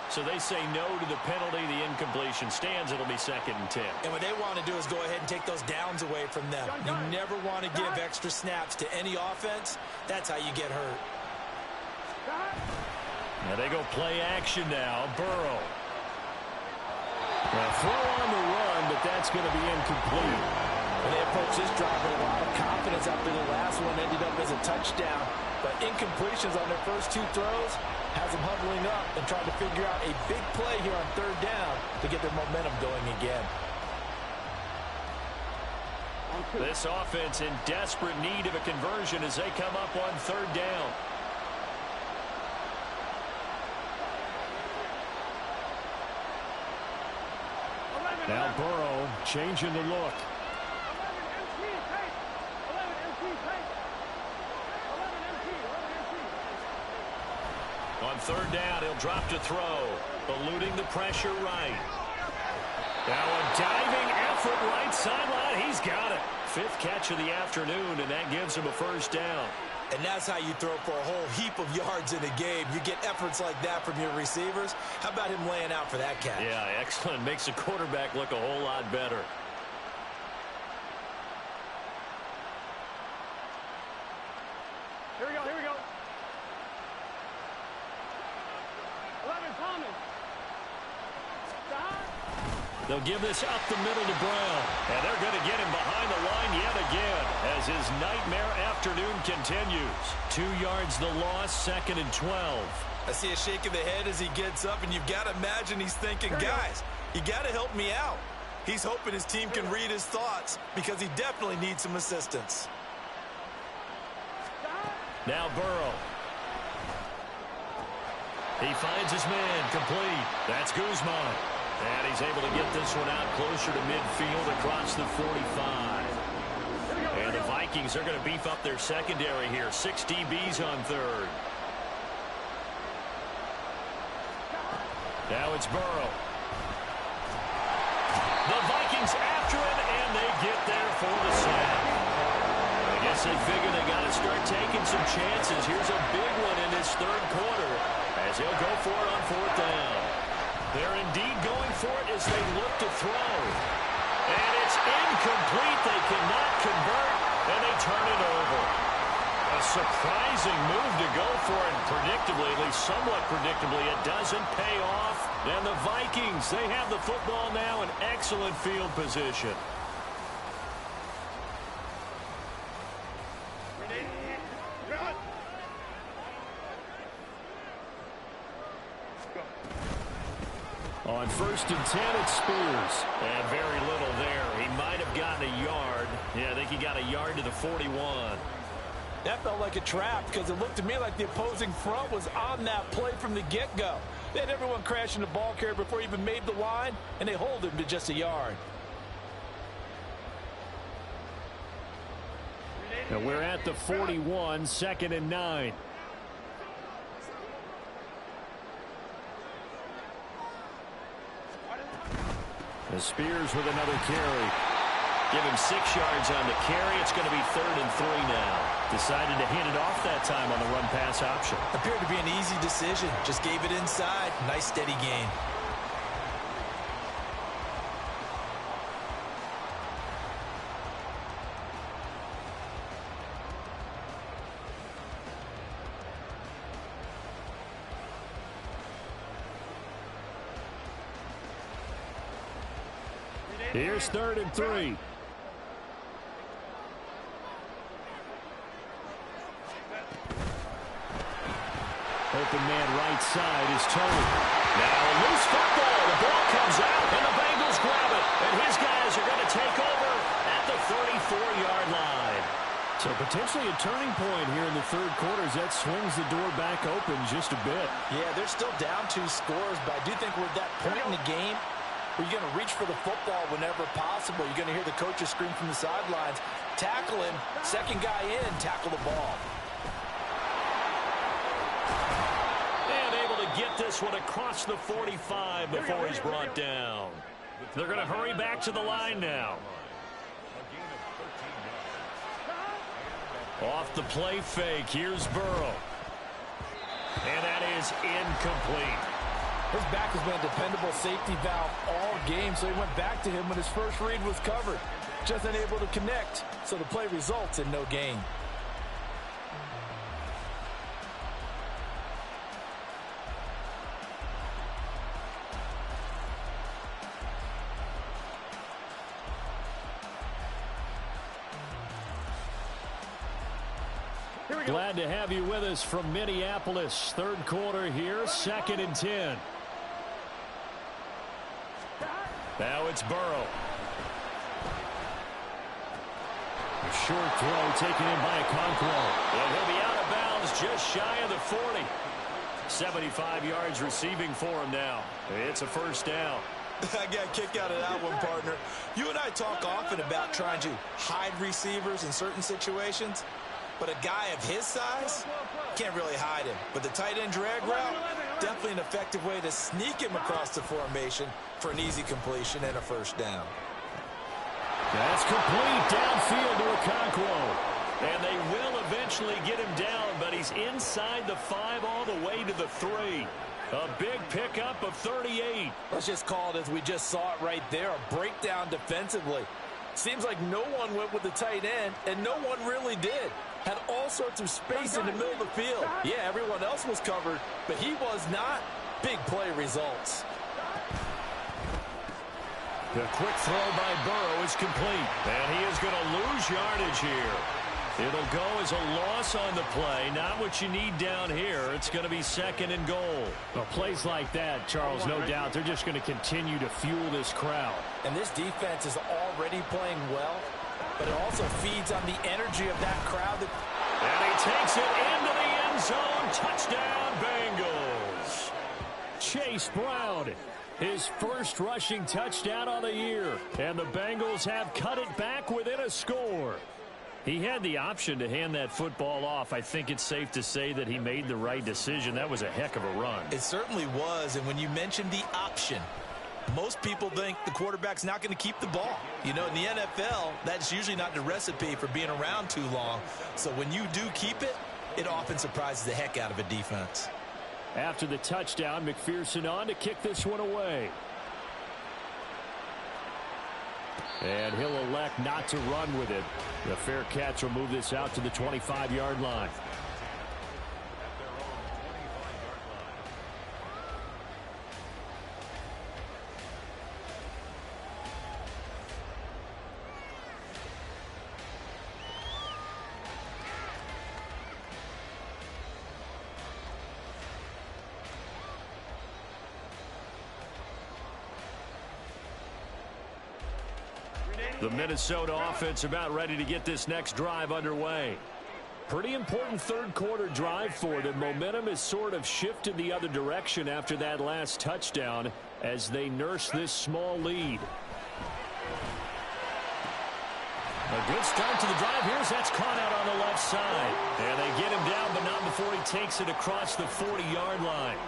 So they say no to the penalty. The incompletion stands. It'll be 2nd and 10. And what they want to do is go ahead and take those downs away from them. You never want to give extra snaps to any offense. That's how you get hurt. Now they go play action now. Burrow. Well, throw on the run, but that's going to be incomplete. And they approach this drive with a lot of confidence after the last one ended up as a touchdown. But incompletions on their first 2 throws Has them huddling up and trying to figure out a big play here on third down to get their momentum going again. This offense in desperate need of a conversion as they come up on third down. Now Burrow changing the look. 11 MT, take. On third down, he'll drop to throw, eluding the pressure right. Now a diving effort right sideline. He's got it. Fifth catch of the afternoon, and that gives him a first down. And that's how you throw for a whole heap of yards in a game. You get efforts like that from your receivers. How about him laying out for that catch? Yeah, excellent. Makes the quarterback look a whole lot better. Here we go, here we go. 11 Thomas. They'll give this up the middle to Brown. And they're going to get him behind the line yet again as his nightmare afternoon continues. 2 yards the loss, 2nd and 12. I see a shake of the head as he gets up, and you've got to imagine he's thinking, guys, you got to help me out. He's hoping his team can read his thoughts because he definitely needs some assistance. Now Burrow. He finds his man complete. That's Guzman. And he's able to get this one out closer to midfield across the 45. And the Vikings are going to beef up their secondary here. 6 DBs on third. Now it's Burrow. The Vikings after him, and they get there for the sack. I guess they figure they got to start taking some chances. Here's a big one in this third quarter as he'll go for it on fourth down. They're indeed going for it as they look to throw. And it's incomplete. They cannot convert, and they turn it over. A surprising move to go for it. Predictably, at least somewhat predictably, it doesn't pay off. And the Vikings, they have the football now in excellent field position. On 1st and 10, it's Spears. And very little there. He might have gotten a yard. Yeah, I think he got a yard to the 41. That felt like a trap because it looked to me like the opposing front was on that play from the get-go. They had everyone crashing the ball carrier before he even made the line, and they hold him to just a yard. Now we're at the 41, 2nd and 9. The Spears with another carry. Give him 6 yards on the carry. It's going to be 3rd and 3 now. Decided to hand it off that time on the run-pass option. Appeared to be an easy decision. Just gave it inside. Nice, steady gain. Here's 3rd and 3. Open man right side is Tony. Now a loose football. The ball comes out, and the Bengals grab it. And his guys are going to take over at the 34-yard line. So potentially a turning point here in the third quarter as that swings the door back open just a bit. Yeah, they're still down 2 scores, but I do think we're at that point in the game where you're going to reach for the football whenever possible. You're going to hear the coaches scream from the sidelines, tackle him, second guy in, tackle the ball. And able to get this one across the 45 before he's brought down. They're going to hurry back to the line now. Off the play fake, here's Burrow. And that is incomplete. His back has been a dependable safety valve all game, so he went back to him when his first read was covered. Just unable to connect, so the play results in no gain. Here we Glad to have you with us from Minneapolis. Third quarter here, 2nd and 10. Now it's Burrow. A short throw taken in by Okonkwo. And he'll be out of bounds just shy of the 40. 75 yards receiving for him now. It's a first down. I got a kick out of that one, partner. You and I talk often about trying to hide receivers in certain situations, but a guy of his size can't really hide him. But the tight end drag route, definitely an effective way to sneak him across the formation for an easy completion and a first down. That's complete downfield to Okonkwo. And they will eventually get him down, but he's inside the 5 all the way to the 3. A big pickup of 38. Let's just call it as we just saw it right there, a breakdown defensively. Seems like no one went with the tight end, and no one really did. Had all sorts of space in the middle of the field. Yeah, everyone else was covered, but he was not. Big play results. The quick throw by Burrow is complete. And he is going to lose yardage here. It'll go as a loss on the play. Not what you need down here. It's going to be 2nd and goal. Well, plays like that, Charles, no doubt, they're just going to continue to fuel this crowd. And this defense is already playing well, but it also feeds on the energy of that crowd. And he takes it into the end zone. Touchdown, Bengals. Chase Brown, his first rushing touchdown of the year. And the Bengals have cut it back within a score. He had the option to hand that football off. I think it's safe to say that he made the right decision. That was a heck of a run. It certainly was, and when you mentioned the option, most people think the quarterback's not going to keep the ball. You know, in the NFL, that's usually not the recipe for being around too long. So when you do keep it, it often surprises the heck out of a defense. After the touchdown, McPherson on to kick this one away. And he'll elect not to run with it. The fair catch will move this out to the 25-yard line. The Minnesota offense about ready to get this next drive underway. Pretty important third quarter drive for them. Momentum has sort of shifted the other direction after that last touchdown as they nurse this small lead. A good start to the drive. Here's that's caught out on the left side. And they get him down, but not before he takes it across the 40-yard line.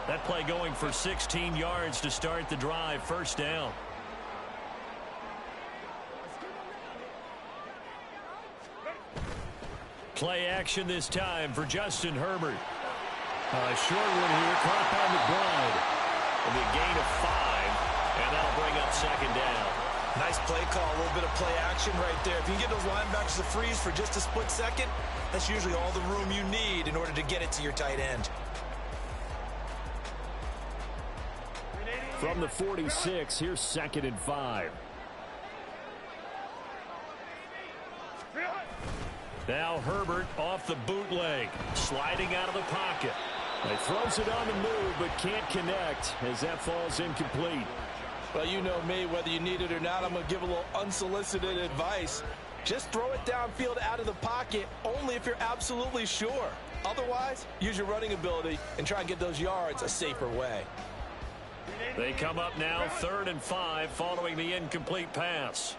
That play going for 16 yards to start the drive. First down. Play action this time for Justin Herbert. A short one here, caught by McBride. It'll be a gain of 5, and that'll bring up 2nd down. Nice play call, a little bit of play action right there. If you can get those linebackers to freeze for just a split second, that's usually all the room you need in order to get it to your tight end. From the 46, here's 2nd and 5. Now Herbert off the bootleg, sliding out of the pocket. He throws it on the move, but can't connect as that falls incomplete. Well, you know me, whether you need it or not, I'm going to give a little unsolicited advice. Just throw it downfield out of the pocket only if you're absolutely sure. Otherwise, use your running ability and try and get those yards a safer way. They come up now 3rd and 5 following the incomplete pass.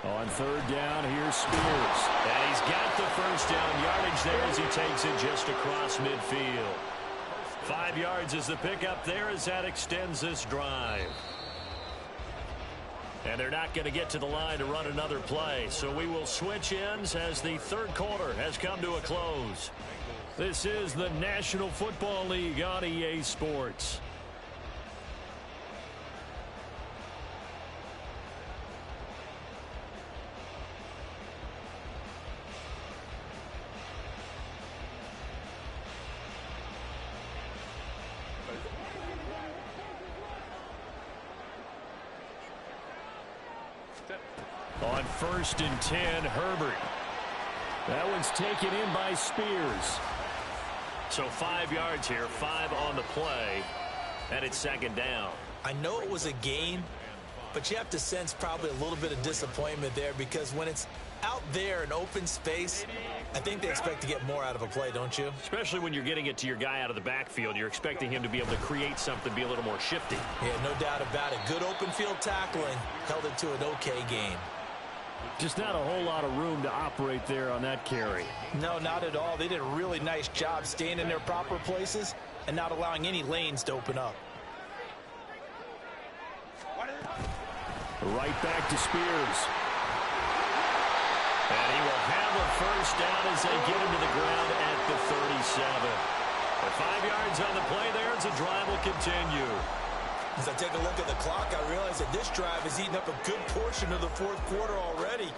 On 3rd down, here's Spears. And he's got the first down yardage there as he takes it just across midfield. 5 yards is the pickup there as that extends this drive. And they're not going to get to the line to run another play. So we will switch ends as the third quarter has come to a close. This is the National Football League on EA Sports. On 1st and 10, Herbert. That one's taken in by Spears. So 5 yards here, 5 on the play, and it's second down. I know it was a gain, but you have to sense probably a little bit of disappointment there because when it's out there in open space, I think they expect to get more out of a play, don't you? Especially when you're getting it to your guy out of the backfield. You're expecting him to be able to create something, be a little more shifty. Yeah, no doubt about it. Good open field tackling held it to an okay gain. Just not a whole lot of room to operate there on that carry. No, not at all. They did a really nice job staying in their proper places and not allowing any lanes to open up. Right back to Spears. And he will have a first down as they get him to the ground at the 37. With 5 yards on the play there, as the drive will continue. As I take a look at the clock, I realize that this drive has eaten up a good portion of the fourth quarter already.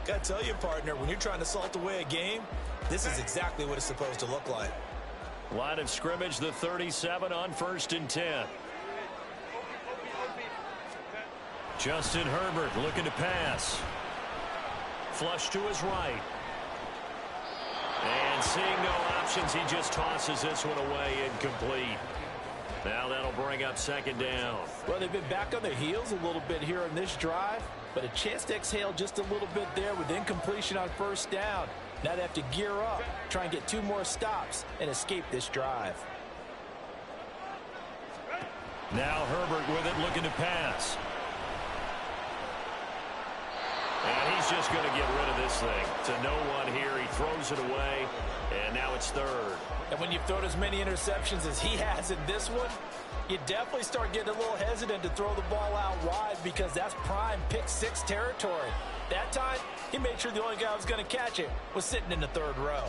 Got to tell you, partner, when you're trying to salt away a game, this is exactly what it's supposed to look like. Line of scrimmage, the 37 on 1st and 10. Justin Herbert looking to pass. Flush to his right. And seeing no options, he just tosses this one away, incomplete. Now that'll bring up second down. Well, they've been back on their heels a little bit here on this drive, but a chance to exhale just a little bit there with incompletion on first down. Now they have to gear up, try and get 2 more stops, and escape this drive. Now Herbert with it, looking to pass. And he's just going to get rid of this thing. To no one here. He throws it away, and now it's 3rd. And when you've thrown as many interceptions as he has in this one, you definitely start getting a little hesitant to throw the ball out wide because that's prime pick 6 territory. That time, he made sure the only guy who was going to catch it was sitting in the 3rd row.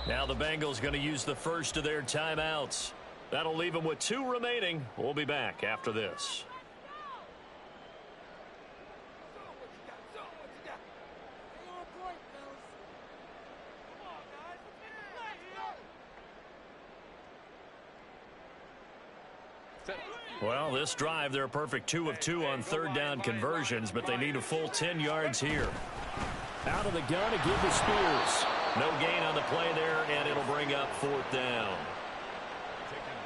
Now the Bengals going to use the first of their timeouts. That'll leave them with 2 remaining. We'll be back after this. Well, this drive, they're a perfect 2 of 2 on 3rd down conversions, but they need a full 10 yards here. Out of the gun to give to Spears. No gain on the play there, and it'll bring up 4th down.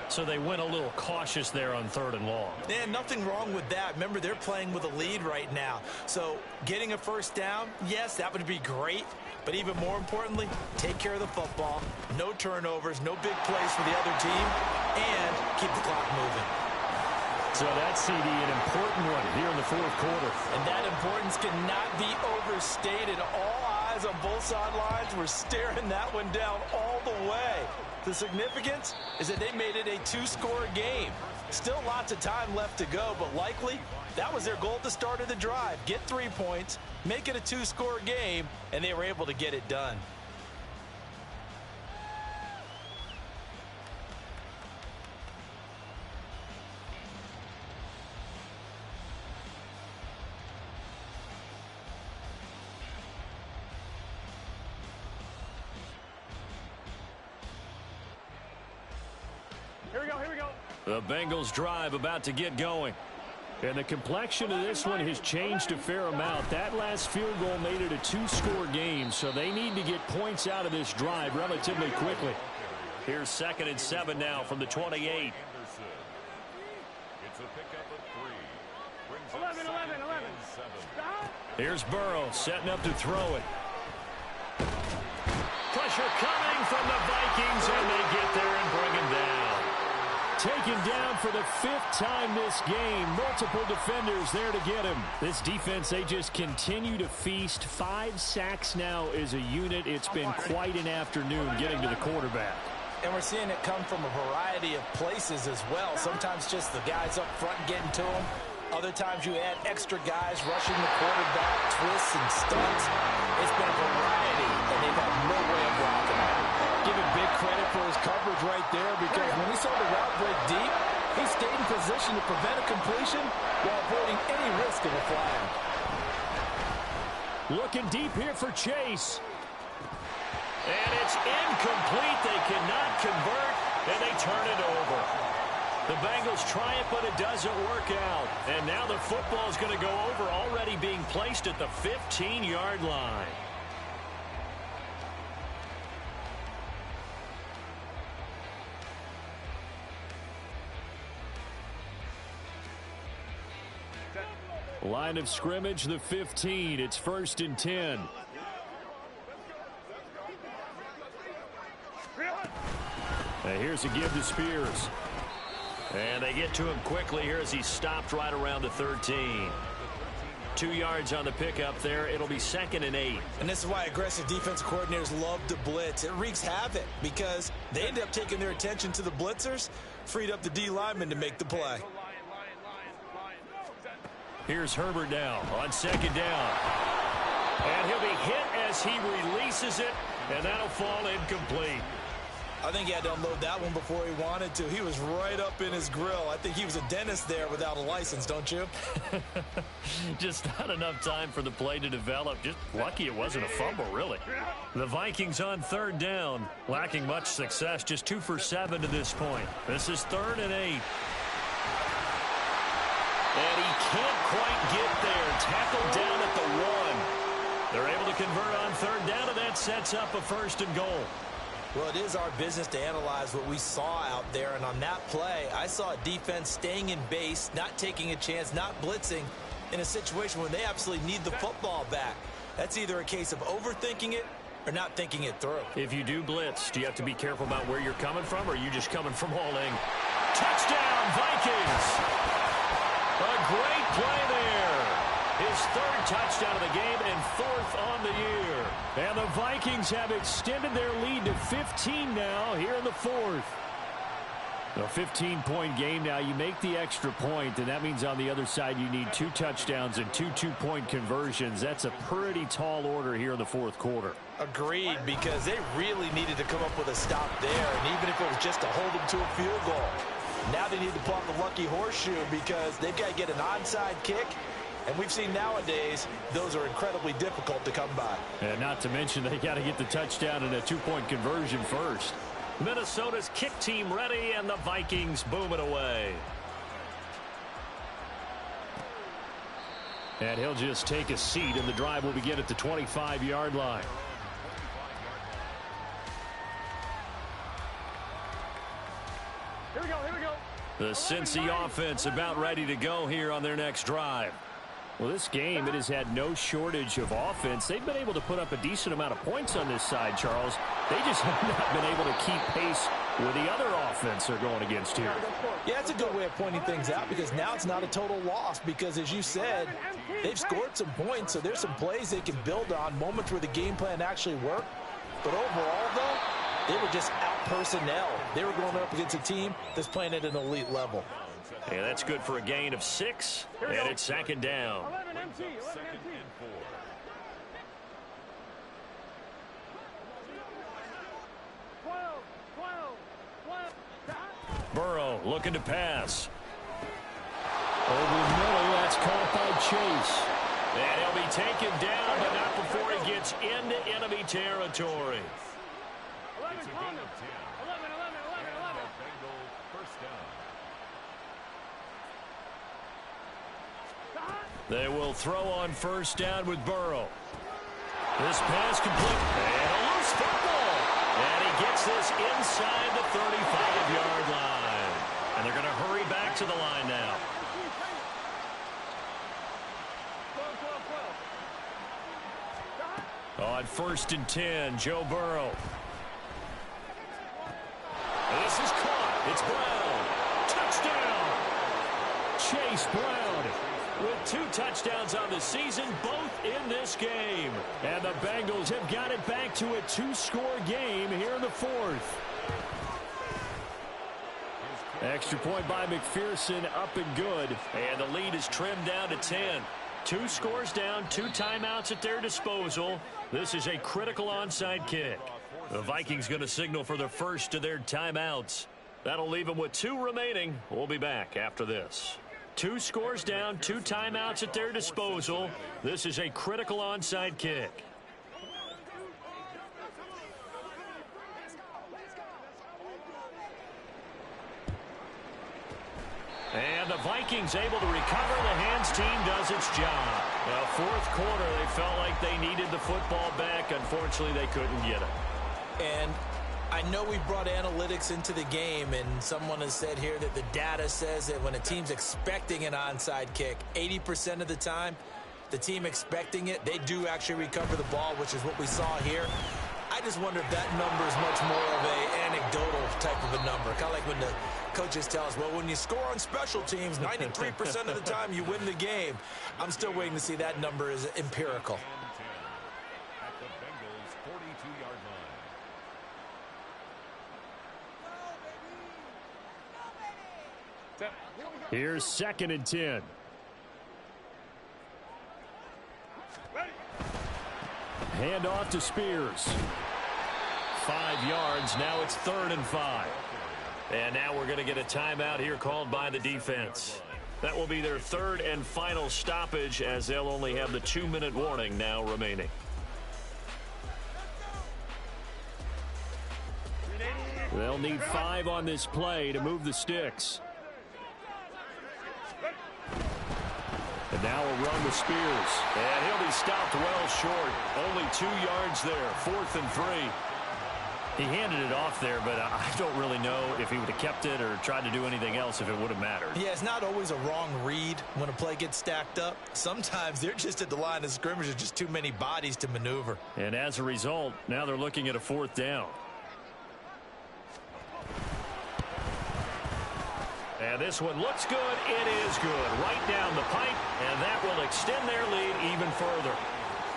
So they went a little cautious there on 3rd and long. Yeah, nothing wrong with that. Remember, they're playing with a lead right now. So getting a first down, yes, that would be great. But even more importantly, take care of the football. No turnovers, no big plays for the other team, and keep the clock moving. So that's, CD, an important one here in the 4th quarter. And that importance cannot be overstated. All eyes on both sidelines were staring that one down all the way. The significance is that they made it a 2-score game. Still lots of time left to go, but likely that was their goal at the start of the drive. Get 3 points, make it a 2-score game, and they were able to get it done. Here we go. The Bengals drive about to get going. And the complexion of this one has changed a fair amount. That last field goal made it a 2-score game, so they need to get points out of this drive relatively quickly. Here's 2nd and 7 now from the 28. It's a pickup of 3. 11. Here's Burrow setting up to throw it. Pressure coming from the Vikings, and they get there and bring him down. Taken down for the 5th time this game. Multiple defenders there to get him. This defense, they just continue to feast. 5 sacks now as a unit. It's been quite an afternoon getting to the quarterback. And we're seeing it come from a variety of places as well. Sometimes just the guys up front getting to him. Other times you add extra guys rushing the quarterback, twists and stunts. It's been a variety, and they've had no way of blocking it. Give him big credit for his coverage right there because when he saw the route break deep, he stayed in position to prevent a completion while avoiding any risk of a flag. Looking deep here for Chase. And it's incomplete. They cannot convert, and they turn it over. The Bengals try it, but it doesn't work out. And now the football is going to go over, already being placed at the 15-yard line. Line of scrimmage, the 15. It's 1st and 10. And here's a give to Spears. And they get to him quickly here as he stopped right around the 13. 2 yards on the pickup there. It'll be 2nd and 8. And this is why aggressive defensive coordinators love to blitz. It wreaks havoc because they end up taking their attention to the blitzers, freed up the D lineman to make the play. Here's Herbert now on 2nd down. And he'll be hit as he releases it, and that'll fall incomplete. I think he had to unload that one before he wanted to. He was right up in his grill. I think he was a dentist there without a license, don't you? Just not enough time for the play to develop. Just lucky it wasn't a fumble, really. The Vikings on 3rd down, lacking much success, just 2 for 7 to this point. This is 3rd and 8. And he can't quite get there. Tackled down at the 1. They're able to convert on 3rd down, and that sets up a 1st and goal. Well, it is our business to analyze what we saw out there. And on that play, I saw a defense staying in base, not taking a chance, not blitzing in a situation where they absolutely need the football back. That's either a case of overthinking it or not thinking it through. If you do blitz, do you have to be careful about where you're coming from, or are you just coming from all in? Touchdown, Vikings! A great play there. His 3rd touchdown of the game and 4th on the year. And the Vikings have extended their lead to 15 now here in the 4th. A 15-point game now. You make the extra point, and that means on the other side you need 2 touchdowns and 2 two-point conversions. That's a pretty tall order here in the 4th quarter. Agreed, because they really needed to come up with a stop there, and even if it was just to hold them to a field goal. Now they need to pull out the lucky horseshoe because they've got to get an onside kick. And we've seen nowadays those are incredibly difficult to come by. And not to mention they got to get the touchdown and a 2-point conversion first. Minnesota's kick team ready, and the Vikings boom it away. And he'll just take a seat, and the drive will begin at the 25-yard line. Here we go, here we go. The Cincy offense about ready to go here on their next drive. Well, this game, it has had no shortage of offense. They've been able to put up a decent amount of points on this side, Charles. They just have not been able to keep pace with the other offense they're going against here. Yeah, that's a good way of pointing things out because now it's not a total loss because, as you said, they've scored some points, so there's some plays they can build on, moments where the game plan actually worked. But overall, though, they were just out-personnel. They were going up against a team that's playing at an elite level. And that's good for a gain of 6, and it's 2nd down. 11 MT, 11 MT. Burrow looking to pass. Over the middle, that's caught by Chase. And he'll be taken down, but not before he gets into enemy territory. 11 coming. 11, 11, 11, 11. They will throw on 1st down with Burrow. This pass complete. And a loose football. And he gets this inside the 35-yard line. And they're going to hurry back to the line now. 12, 12, 12. On 1st and 10, Joe Burrow. This is caught. It's Brown. Touchdown. Chase Brown with 2 touchdowns on the season, both in this game. And the Bengals have got it back to a 2-score game here in the 4th. Extra point by McPherson, up and good. And the lead is trimmed down to 10. 2 scores down, 2 timeouts at their disposal. This is a critical onside kick. The Vikings going to signal for the first of their timeouts. That'll leave them with 2 remaining. We'll be back after this. 2 scores down, 2 timeouts at their disposal. This is a critical onside kick. Vikings able to recover. The hands team does its job. Well, fourth quarter, they felt like they needed the football back. Unfortunately, they couldn't get it. And I know we brought analytics into the game, and someone has said here that the data says that when a team's expecting an onside kick, 80% of the time, the team expecting it, they do actually recover the ball, which is what we saw here. I just wonder if that number is much more of an anecdotal type of a number. Kind of like when the coaches tell us, well, when you score on special teams, 93% of the time you win the game. I'm still waiting to see that number is empirical. At the Bengals' 42-yard line. Here's 2nd and 10. Hand off to Spears. 5 yards. Now it's 3rd and 5. And now we're going to get a timeout here called by the defense. That will be their 3rd and final stoppage, as they'll only have the 2-minute warning now remaining. They'll need 5 on this play to move the sticks. And now a run with Spears. And he'll be stopped well short. Only 2 yards there. 4th and 3. He handed it off there, but I don't really know if he would have kept it or tried to do anything else if it would have mattered. Yeah, it's not always a wrong read when a play gets stacked up. Sometimes they're just at the line of scrimmage. There's just too many bodies to maneuver. And as a result, now they're looking at a 4th down. And this one looks good. It is good. Right down the pipe, and that will extend their lead even further.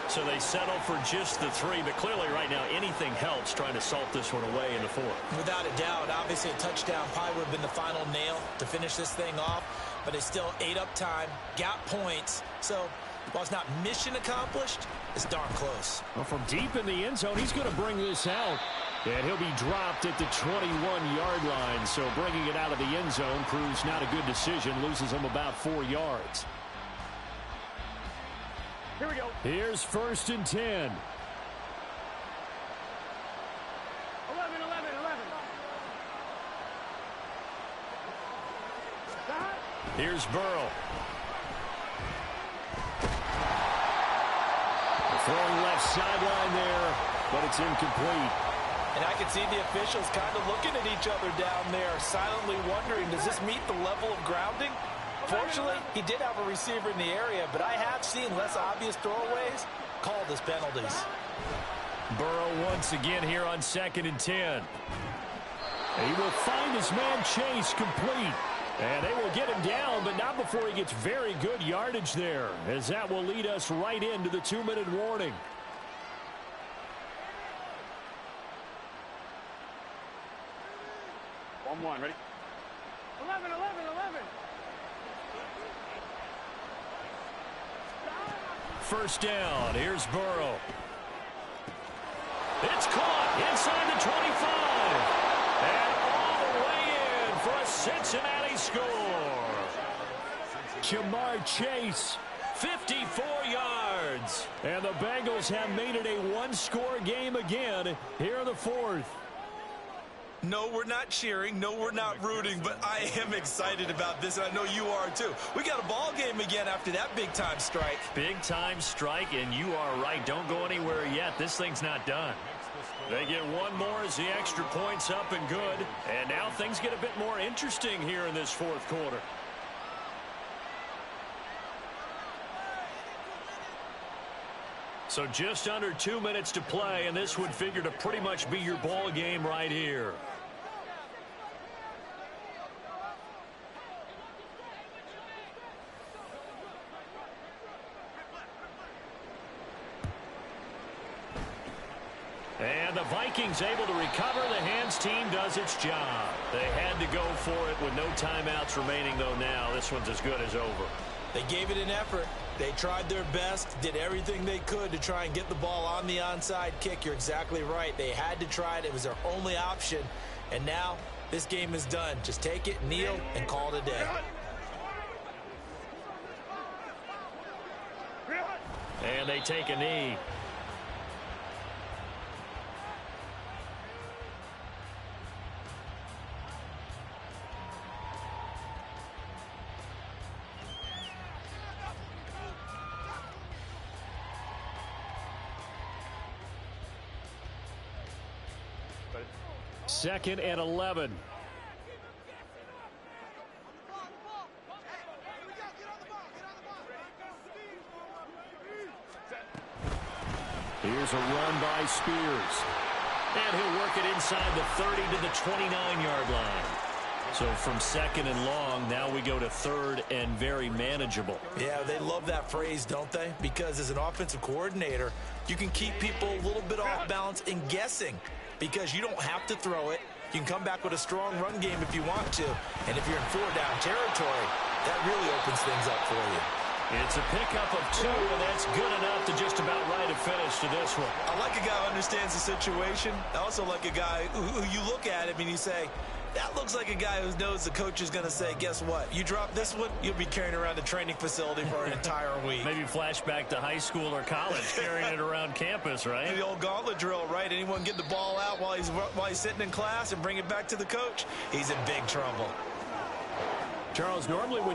So they settle for just the 3, but clearly right now anything helps trying to salt this one away in the 4th. Without a doubt, obviously a touchdown probably would have been the final nail to finish this thing off, but it's still ate up time, got points. So while it's not mission accomplished, it's darn close. Well, from deep in the end zone, he's going to bring this out. And he'll be dropped at the 21-yard line. So bringing it out of the end zone proves not a good decision. Loses him about 4 yards. Here we go. Here's 1st and 10. 11. Here's Burrow. Throwing left sideline there, but it's incomplete. And I can see the officials kind of looking at each other down there, silently wondering, does this meet the level of grounding? Fortunately, he did have a receiver in the area, but I have seen less obvious throwaways called as penalties. Burrow once again here on 2nd and 10. He will find his man Chase complete. And they will get him down, but not before he gets very good yardage there, as that will lead us right into the 2-minute warning. One, ready? 11. First down. Here's Burrow. It's caught inside the 25. And all the way in for a Cincinnati score. Jamar Chase, 54 yards. And the Bengals have made it a one-score game again here in the 4th. No, we're not cheering. No, we're not rooting, but I am excited about this, and I know you are too. We got a ball game again after that big-time strike. Big-time strike, and you are right. Don't go anywhere yet. This thing's not done. They get one more as the extra point's up and good. And now things get a bit more interesting here in this 4th quarter. So just under 2 minutes to play, and this would figure to pretty much be your ball game right here. And the Vikings able to recover. The hands team does its job. They had to go for it with no timeouts remaining, though now this one's as good as over. They gave it an effort. They tried their best, did everything they could to try and get the ball on the onside kick. You're exactly right. They had to try it. It was their only option. And now this game is done. Just take it, kneel, and call it a day. And they take a knee. 2nd and 11. Here's a run by Spears. And he'll work it inside the 30 to the 29-yard line. So from 2nd and long, now we go to 3rd and very manageable. Yeah, they love that phrase, don't they? Because as an offensive coordinator, you can keep people a little bit off balance and guessing because you don't have to throw it. You can come back with a strong run game if you want to. And if you're in 4-down territory, that really opens things up for you. It's a pickup of 2, and that's good enough to just about write a finish to this one. I like a guy who understands the situation. I also like a guy who you look at him and you say, that looks like a guy who knows the coach is going to say, guess what? You drop this one, you'll be carrying around the training facility for an entire week. Maybe flashback to high school or college, carrying it around campus, right? The old gauntlet drill, right? Anyone get the ball out while he's sitting in class and bring it back to the coach? He's in big trouble. Charles, normally when you